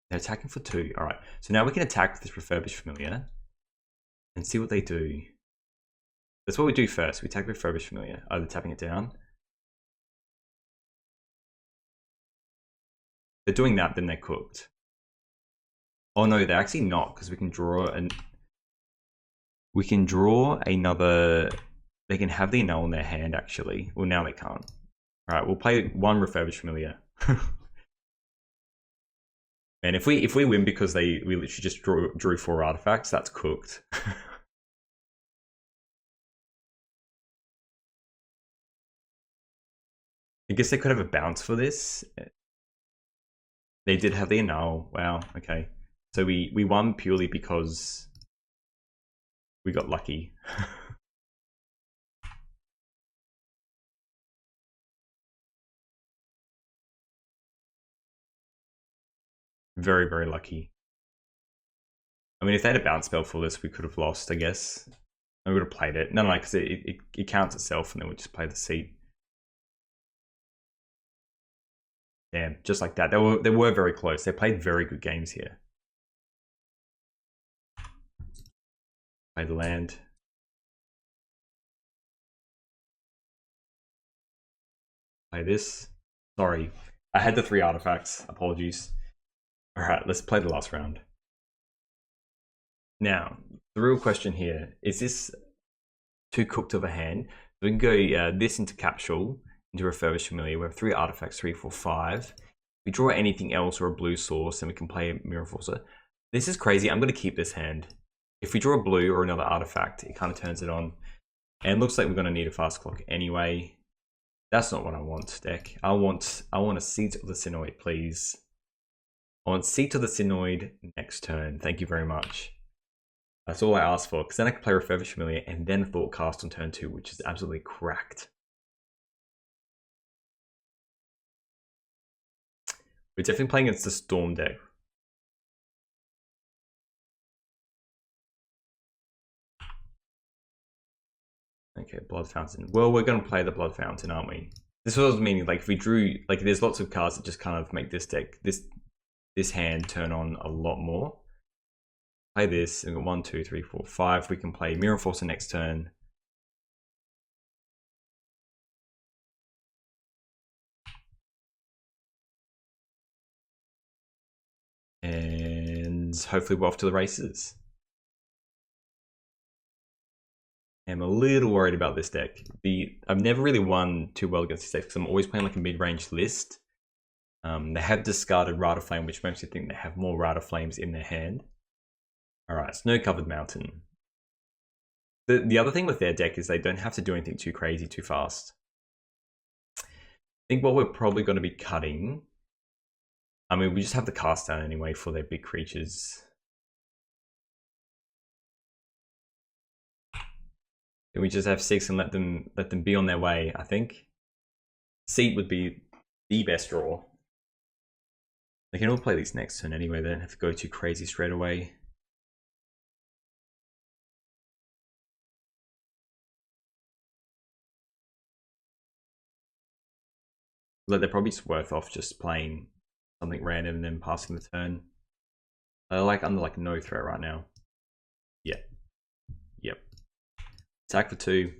They're attacking for 2. Alright, so now we can attack this Refurbished Familiar and see what they do. That's what we do first. We attack Refurbished Familiar, either tapping it down. If they're doing that, then they're cooked. Oh no, they're actually not, because we can draw another. They can have the Annul in their hand actually. Well, now they can't. Alright, we'll play 1 Refurbished Familiar. And if we win because we literally just drew 4 artifacts, that's cooked. I guess they could have a bounce for this. They did have the Annul. Wow, okay. So we won purely because we got lucky. Very, very lucky. I mean, if they had a bounce spell for this, we could have lost, I guess. I would have played it. No, because it counts itself, and then we just play the seat. Damn, just like that. They were very close. They played very good games here. Play the land. Play this. Sorry, I had the 3 artifacts. Apologies. Alright, let's play the last round. Now, the real question here, is this too cooked of a hand? We can go this into Capsule, into Refurbished Familiar. We have 3 artifacts, 3, 4, 5. If we draw anything else or a blue source, then we can play Mirror Forcer. This is crazy. I'm going to keep this hand. If we draw a blue or another artifact, it kind of turns it on. And it looks like we're going to need a fast clock anyway. That's not what I want, deck. I want a Seat of the Synoid, please. I want Seat of the Synoid next turn. Thank you very much. That's all I asked for, because then I can play Refurbished Familiar and then Thoughtcast on turn 2, which is absolutely cracked. We're definitely playing against the Storm deck. Okay, Blood Fountain. Well, we're going to play the Blood Fountain, aren't we? This was meaning, like, if we drew, like, there's lots of cards that just kind of make this deck, this hand turn on a lot more. Play this, and 1, 2, 3, 4, 5. We can play Mirror Forcer next turn. And hopefully we're off to the races. I'm a little worried about this deck. I've never really won too well against this deck because I'm always playing like a mid-range list. They have discarded Rata Flame, which makes me think they have more Rata Flames in their hand. Alright, Snow-Covered Mountain. The other thing with their deck is they don't have to do anything too crazy too fast. I think what we're probably going to be cutting... I mean, we just have the cast down anyway for their big creatures. Then we just have 6 and let them be on their way, I think. Seat would be the best draw. They can all play these next turn anyway, they don't have to go too crazy straight away. Like, they're probably just worth off just playing something random and then passing the turn. They're like under like no threat right now. Yep. Yep. Attack for 2.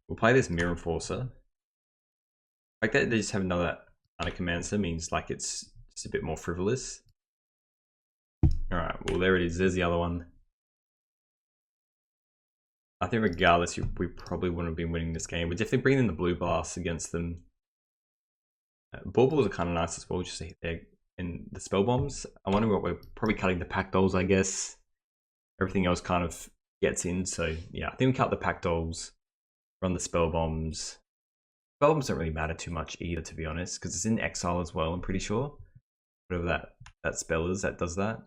We'll play this Mirror Forcer. Like that, they just have another Commander means like it's just a bit more frivolous. Alright, well there it is. There's the other one. I think regardless, we probably wouldn't have been winning this game. We're definitely bringing in the Blue Blast against them. Baubles are kind of nice as well, just to hit there. And the Spell Bombs, I wonder what we're probably cutting the Pack Dolls, I guess. Everything else kind of gets in, so yeah, I think we cut the Pack Dolls, run the Spell Bombs. Spell Bombs don't really matter too much either, to be honest, because it's in exile as well, I'm pretty sure. Whatever that spell is, that does that.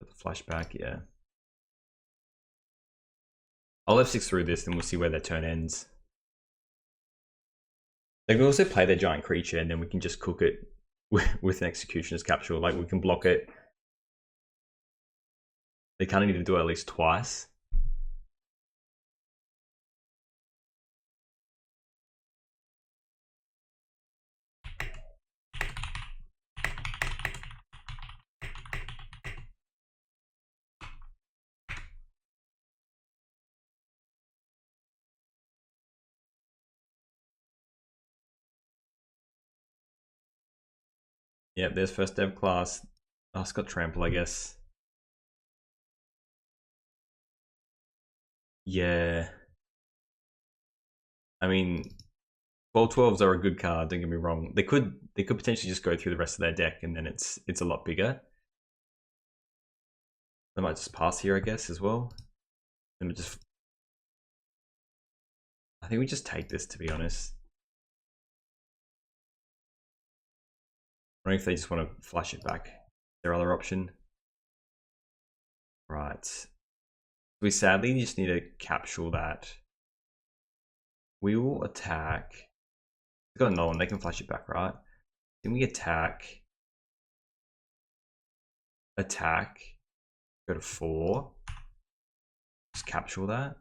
The flashback, yeah. I'll F6 through this, then we'll see where their turn ends. They can also play their giant creature, and then we can just cook it with an Executioner's Capsule. Like, we can block it. They kind of need to do it at least twice. Yep, there's first dev class. Oh, it's got trample, I guess. Yeah. I mean, 12/12s are a good card, don't get me wrong. They could potentially just go through the rest of their deck and then it's a lot bigger. They might just pass here, I guess, as well. Then we just... I think we just take this, to be honest. I don't know if they just want to flash it back. Their other option. Right. We sadly just need to capsule that. We will attack. They've got another one, they can flash it back, right? Then we attack. Attack. Go to 4. Just capsule that.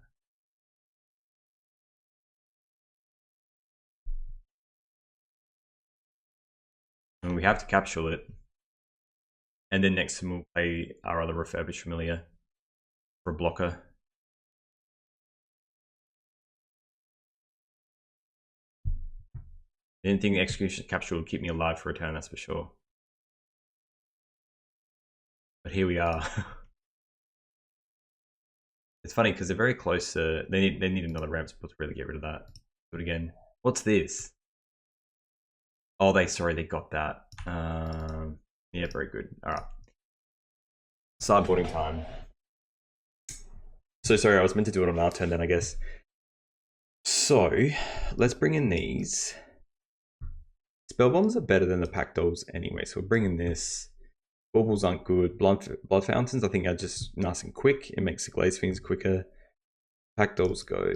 And we have to capsule it. And then next time we'll play our other Refurbished Familiar for a blocker. I didn't think the Execution Capsule would keep me alive for a turn, that's for sure. But here we are. It's funny because they're very close to... They need another ramp spell to really get rid of that. Do it again. What's this? Oh, they got that. Yeah, very good. Alright. Sideboarding time. So sorry, I was meant to do it on our turn then, I guess. So, let's bring in these. Spell Bombs are better than the Pack Dolls anyway, so we're bringing this. Baubles aren't good. Blood Fountains, I think, are just nice and quick. It makes the Glaze Fiends quicker. Pack Dolls go.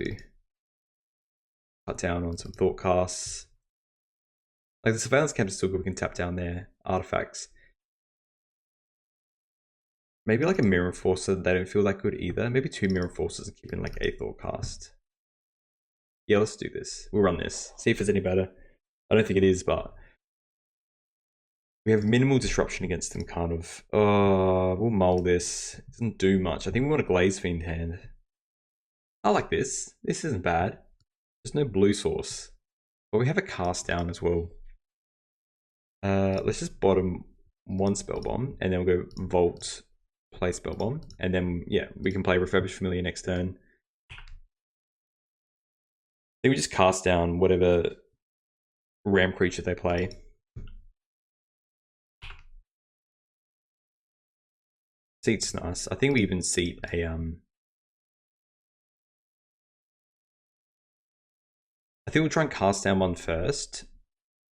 Cut down on some Thought Casts. Like, the Surveillance Camp is still good. We can tap down their artifacts. Maybe like a Mirror Enforcer, they don't feel that good either. Maybe 2 Mirror Enforcers and keep in like Aether Cast. Yeah, let's do this. We'll run this. See if it's any better. I don't think it is, but we have minimal disruption against them, kind of. Oh, we'll mull this. It doesn't do much. I think we want a Glaze Fiend hand. I like this. This isn't bad. There's no blue source. But we have a cast down as well. Let's just bottom 1 Spell Bomb, and then we'll go Vault, play Spell Bomb, and then, yeah, we can play Refurbished Familiar next turn. I think we just cast down whatever ram creature they play. Seat's nice. I think we even seat a I think we'll try and cast down one first.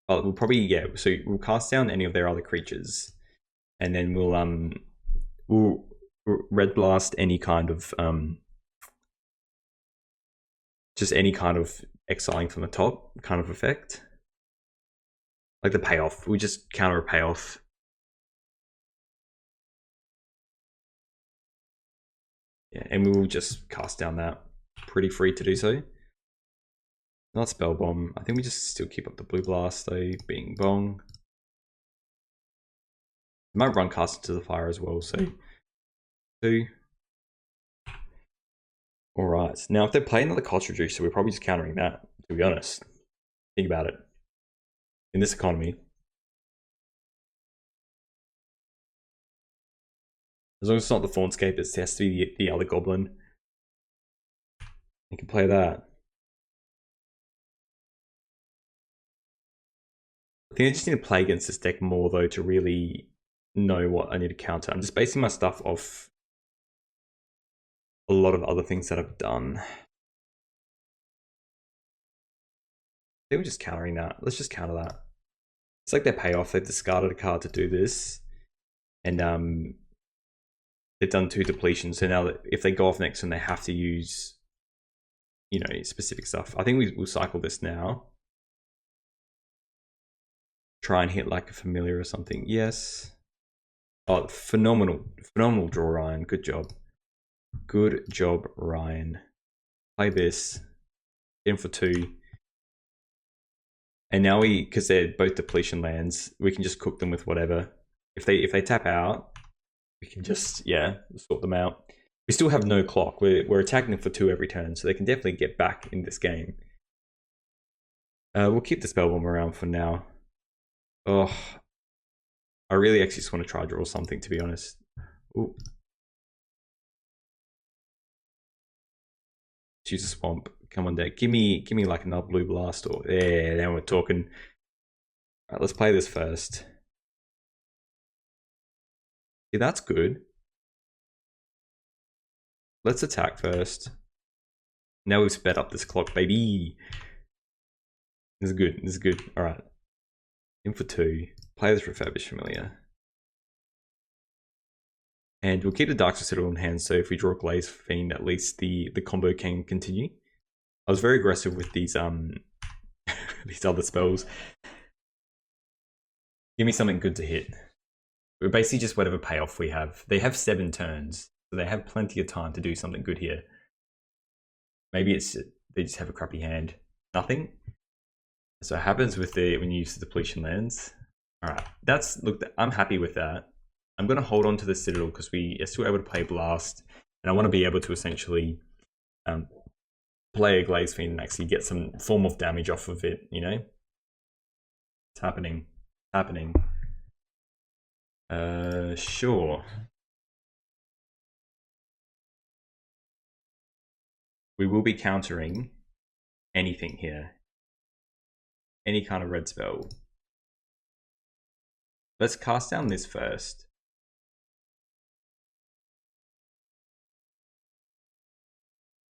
Oh, we'll probably, yeah, so we'll cast down any of their other creatures. And then we'll red blast any kind of just any kind of exiling from the top kind of effect. Like the payoff. We just counter a payoff. Yeah, and we will just cast down that. Pretty free to do so. Not Spell Bomb. I think we just still keep up the Blue Blast though. Bing bong. I might run cast into the fire as well, so 2. Alright. Now if they're playing another cost reducer, we're probably just countering that, to be honest. Think about it. In this economy. As long as it's not the Thornscape, it has to be the other goblin. You can play that. I think I just need to play against this deck more though to really know what I need to counter. I'm just basing my stuff off a lot of other things that I've done. I think we're just countering that. Let's just counter that. It's like their payoff. They've discarded a card to do this. And they've done 2 depletions. So now that if they go off next turn, they have to use, you know, specific stuff. I think we'll cycle this now. Try and hit like a familiar or something. Yes. Oh, phenomenal draw, Ryan. Good job. Good job, Ryan. Play this. In for 2. And now because they're both depletion lands, we can just cook them with whatever. If they tap out, we can just, yeah, sort them out. We still have no clock. We're attacking them for 2 every turn, so they can definitely get back in this game. We'll keep the Spell Bomb around for now. Oh, I really actually just want to try draw something, to be honest. Ooh. Choose a swamp. Come on, deck. Give me like another Blue Blast or yeah. Now we're talking. All right, let's play this first. Yeah, that's good. Let's attack first. Now we've sped up this clock, baby. This is good. This is good. All right. In for 2. Play this Refurbished Familiar. And we'll keep the Dark Citadel in hand, so if we draw a Glaze Fiend, at least the combo can continue. I was very aggressive with these these other spells. Give me something good to hit. We're basically just whatever payoff we have. They have 7 turns, so they have plenty of time to do something good here. Maybe it's they just have a crappy hand. Nothing. So it happens with when you use the depletion lands. All right, look. I'm happy with that. I'm going to hold on to the Citadel because we are still able to play Blast, and I want to be able to essentially play a Glaze Fiend and actually get some form of damage off of it. You know, it's happening. Sure. We will be countering anything here. Any kind of red spell. Let's cast down this first.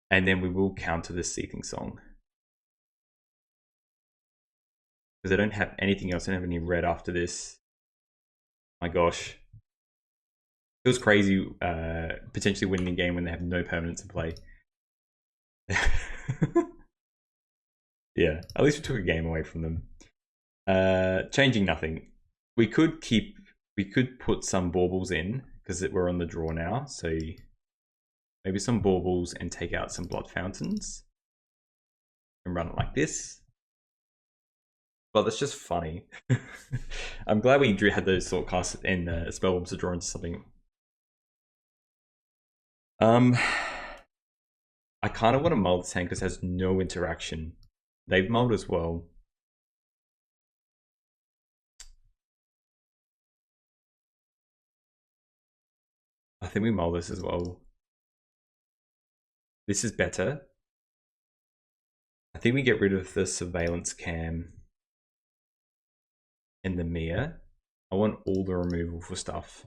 And then we will counter this Seething Song. Because I don't have anything else. I don't have any red after this. My gosh. Feels crazy potentially winning a game when they have no permanents in play. Yeah, at least we took a game away from them. Changing nothing. We could put some baubles in because we're on the draw now. So maybe some baubles and take out some blood fountains and run it like this. But that's just funny. I'm glad we had those thought casts and spell bombs to draw into something. I kind of want to mull this hand because it has no interaction. They've mulled as well. I think we mull this as well. This is better. I think we get rid of the surveillance cam and the Mia. I want all the removal for stuff.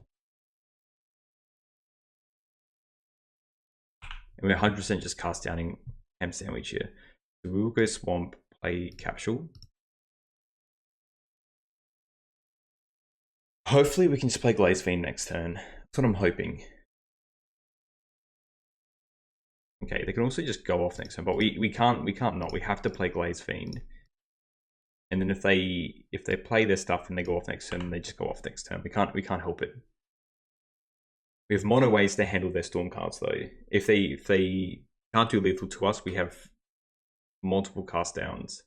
And we're 100% just cast downing ham sandwich here. So we will go swamp, play capsule. Hopefully we can just play Glaze Fiend next turn. That's what I'm hoping. Okay, they can also just go off next turn, but we can't not. We have to play Glaze Fiend. And then if they play their stuff and they go off next turn, they just go off next turn. We can't help it. We have mono ways to handle their storm cards though. If they can't do lethal to us, we have multiple cast downs.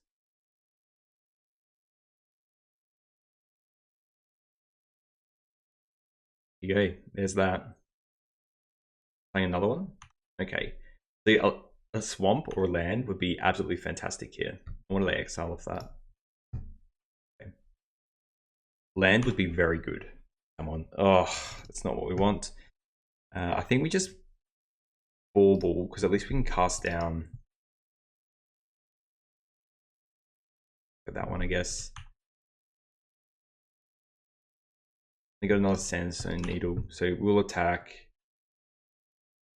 Here you go. There's that. Playing another one. Okay. So a swamp or a land would be absolutely fantastic here. I want to exile off that. Okay. Land would be very good. Come on. Oh, that's not what we want. I think we just bauble because at least we can cast down. That one, I guess. They got another Sandstone Needle, so we'll attack.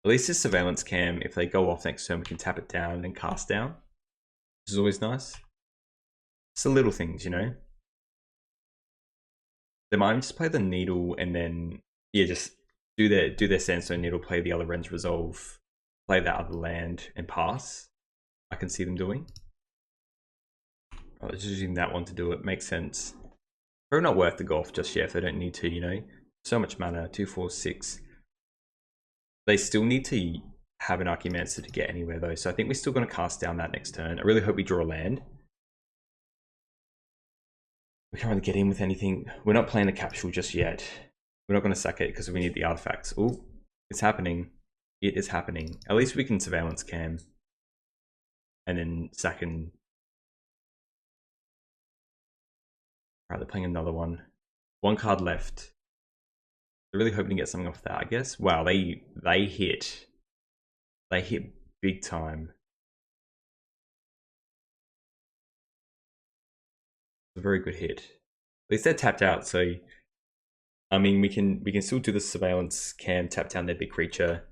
At least this Surveillance Cam, if they go off next turn, we can tap it down and cast down, which is always nice. It's the little things, you know. They might just play the Needle and then, yeah, just do their Sandstone Needle, play the other Rens Resolve, play that other land, and pass. I can see them doing. Oh, just using that one to do it makes sense. Probably not worth the golf just yet if they don't need to, you know. So much mana, 2, 4, 6. They still need to have an Archimancer to get anywhere though, so I think we're still going to cast down that next turn. I really hope we draw a land. We can't really get in with anything. We're not playing the capsule just yet. We're not going to sack it because we need the artifacts. Oh, it's happening. It is happening. At least we can surveillance cam. And then sack and... Alright, they're playing another one. One card left. They're really hoping to get something off that, I guess. Wow, they hit. They hit big time. It's a very good hit. At least they're tapped out, so I mean we can still do the surveillance cam, tap down their big creature,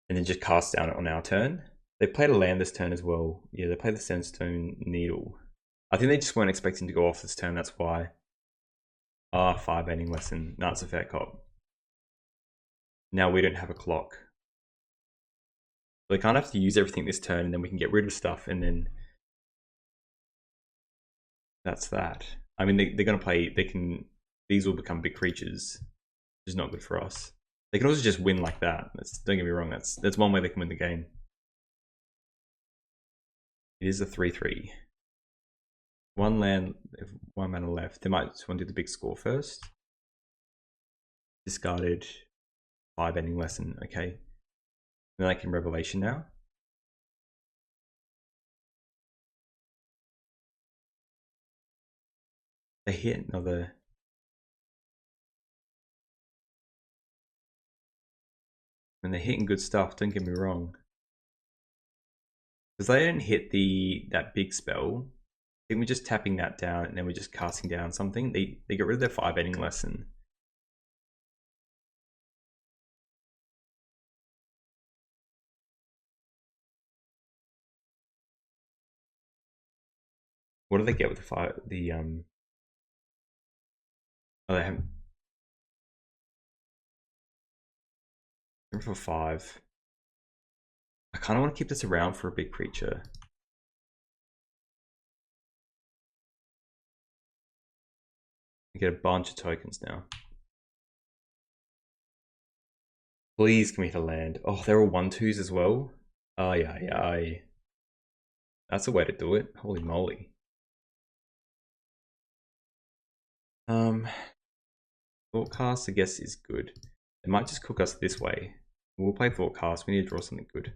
and then just cast down it on our turn. They played a land this turn as well. Yeah, they played the Sandstone Needle. I think they just weren't expecting to go off this turn, that's why. 5 ending lesson. No, it's a fair cop. Now we don't have a clock. They can't have to use everything this turn and then we can get rid of stuff and then that's that. I mean, they're going to play, these will become big creatures, which is not good for us. They can also just win like that. Don't get me wrong, that's one way they can win the game. It is a 3-3. One land, one mana left. They might just want to do the big score first. Discarded, 5 ending lesson, okay. Then I can Revelation now. They hit another. And they're hitting good stuff, don't get me wrong. Because they didn't hit that big spell. I think we're just tapping that down and then we're just casting down something. They get rid of their 5 ending lesson. What do they get with the oh, they have for 5. I kind of want to keep this around for a big creature. I get a bunch of tokens now. Please give me the land. Oh, they're all 1/2s as well. Oh yeah. That's a way to do it. Holy moly. Thoughtcast, I guess, is good. It might just cook us this way. We'll play Thoughtcast. We need to draw something good.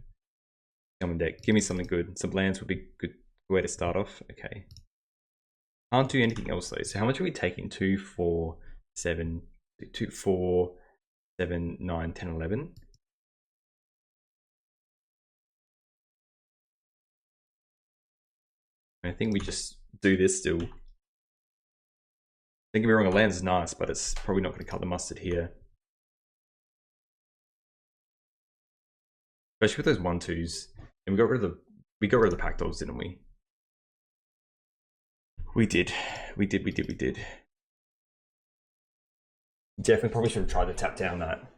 Come on deck. Give me something good. Some lands would be good way to start off. Okay. Can't do anything else though. So how much are we taking? 2, 4, 7, 2, 4, 7, 9, 10, 11. I think we just do this still. Don't get me wrong, a land is nice, but it's probably not going to cut the mustard here. Especially with those 1/2s. And we got rid of the pack dogs, didn't we? We did. Definitely probably should have tried to tap down that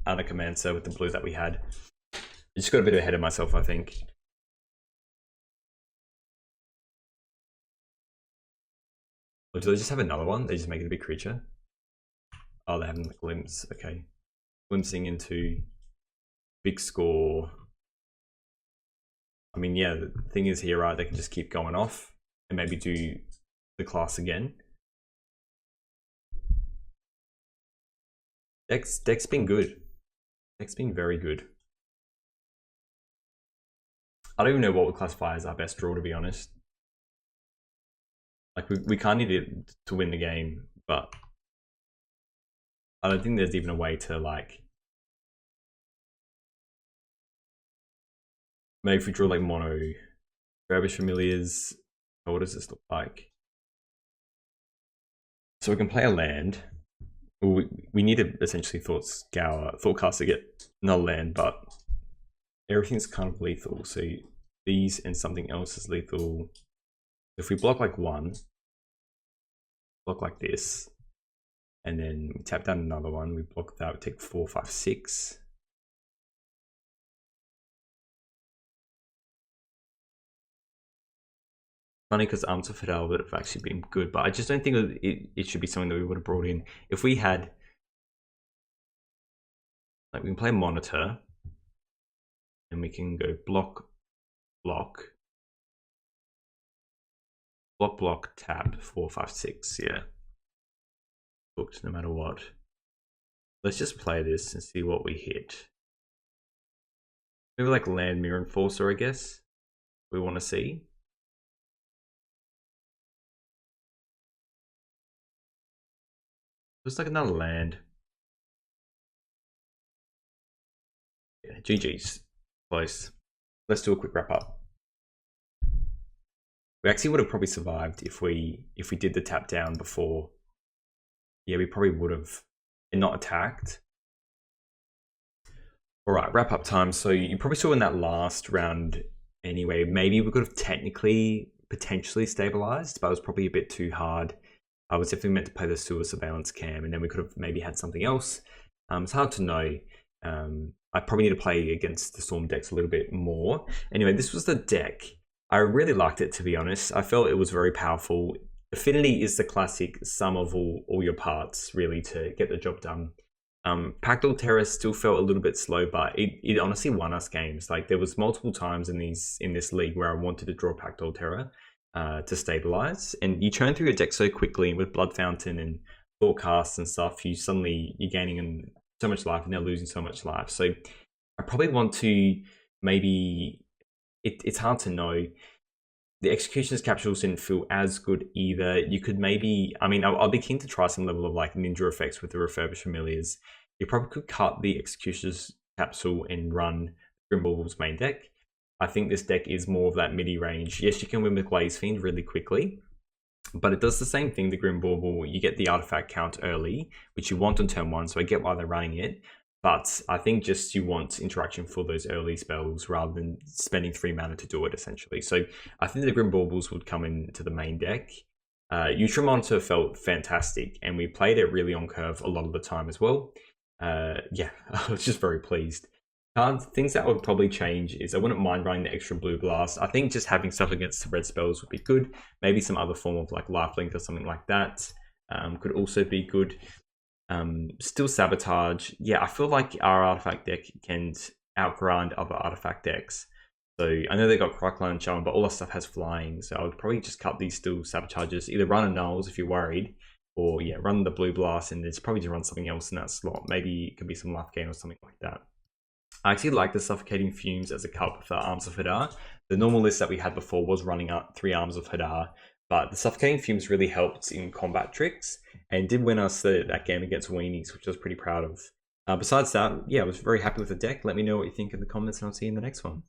Anarchomancer with the blue that we had. I just got a bit ahead of myself, I think. Or do they just have another one? They just make it a big creature? Oh, they have a glimpse. Okay. Glimpsing into big score. I mean, yeah, the thing is here, right? They can just keep going off and maybe do the class again. Deck's been good. Deck's been very good. I don't even know what would classify as our best draw, to be honest. Like, we can't need it to win the game, but I don't think there's even a way to, like, maybe if we draw like mono Furbish Familiars, what does this look like? So we can play a land. We need to essentially Thoughtcast to get another land, but everything's kind of lethal. So these and something else is lethal. If we block like one, block like this, and then we tap down another one, we block that, we take 4, 5, 6. Funny because Arms of Fidel would have actually been good, but I just don't think it should be something that we would have brought in. If we had, like, we can play Monitor, and we can go block, tap, 4, 5, 6, yeah. Booked no matter what. Let's just play this and see what we hit. Maybe like land Mirror Enforcer, I guess. We want to see. Looks like another land. Yeah, GG's. Close. Let's do a quick wrap up. We actually would have probably survived if we did the tap down before. Yeah, we probably would have and not attacked. All right, wrap up time. So you probably saw in that last round anyway, maybe we could have potentially stabilized, but it was probably a bit too hard. I was definitely meant to play the Sewer Surveillance Cam, and then we could have maybe had something else. It's hard to know. I probably need to play against the Storm decks a little bit more. Anyway, this was the deck. I really liked it, to be honest. I felt it was very powerful. Affinity is the classic sum of all your parts, really, to get the job done. Pactal Terror still felt a little bit slow, but it honestly won us games. Like, there was multiple times in this league where I wanted to draw Pactal Terror to stabilize, and you turn through your deck so quickly with Blood Fountain and Thoughtcast and stuff. You're gaining so much life and they're losing so much life. So I probably want to maybe it's hard to know. The Executioner's Capsules didn't feel as good either. You could maybe, I mean, I'll be keen to try some level of like ninja effects with the Refurbished Familiars. You probably could cut the Executioner's Capsule and run Grim Baubles main deck. I think this deck is more of that midi range. Yes, you can win with Glaze Fiend really quickly, but it does the same thing, the Grim Bauble. You get the artifact count early, which you want on turn 1, so I get why they're running it. But I think just you want interaction for those early spells rather than spending 3 mana to do it, essentially. So I think the Grim Baubles would come into the main deck. Utrom Monitor felt fantastic, and we played it really on curve a lot of the time as well. Yeah, I was just very pleased. Things that would probably change is I wouldn't mind running the extra blue blast. I think just having stuff against the red spells would be good. Maybe some other form of like lifelink or something like that could also be good. Still Sabotage. Yeah, I feel like our artifact deck can outgrind other artifact decks. So I know they got Crocline and Charm, but all that stuff has flying. So I would probably just cut these Still Sabotages. Either run a Nulls if you're worried, or yeah, run the Blue Blast, and it's probably just run something else in that slot. Maybe it could be some Life Gain or something like that. I actually like the Suffocating Fumes as a cup for Arms of Hadar. The normal list that we had before was running up 3 Arms of Hadar, but the Suffocating Fumes really helped in combat tricks and did win us that game against Weenies, which I was pretty proud of. Besides that, yeah, I was very happy with the deck. Let me know what you think in the comments, and I'll see you in the next one.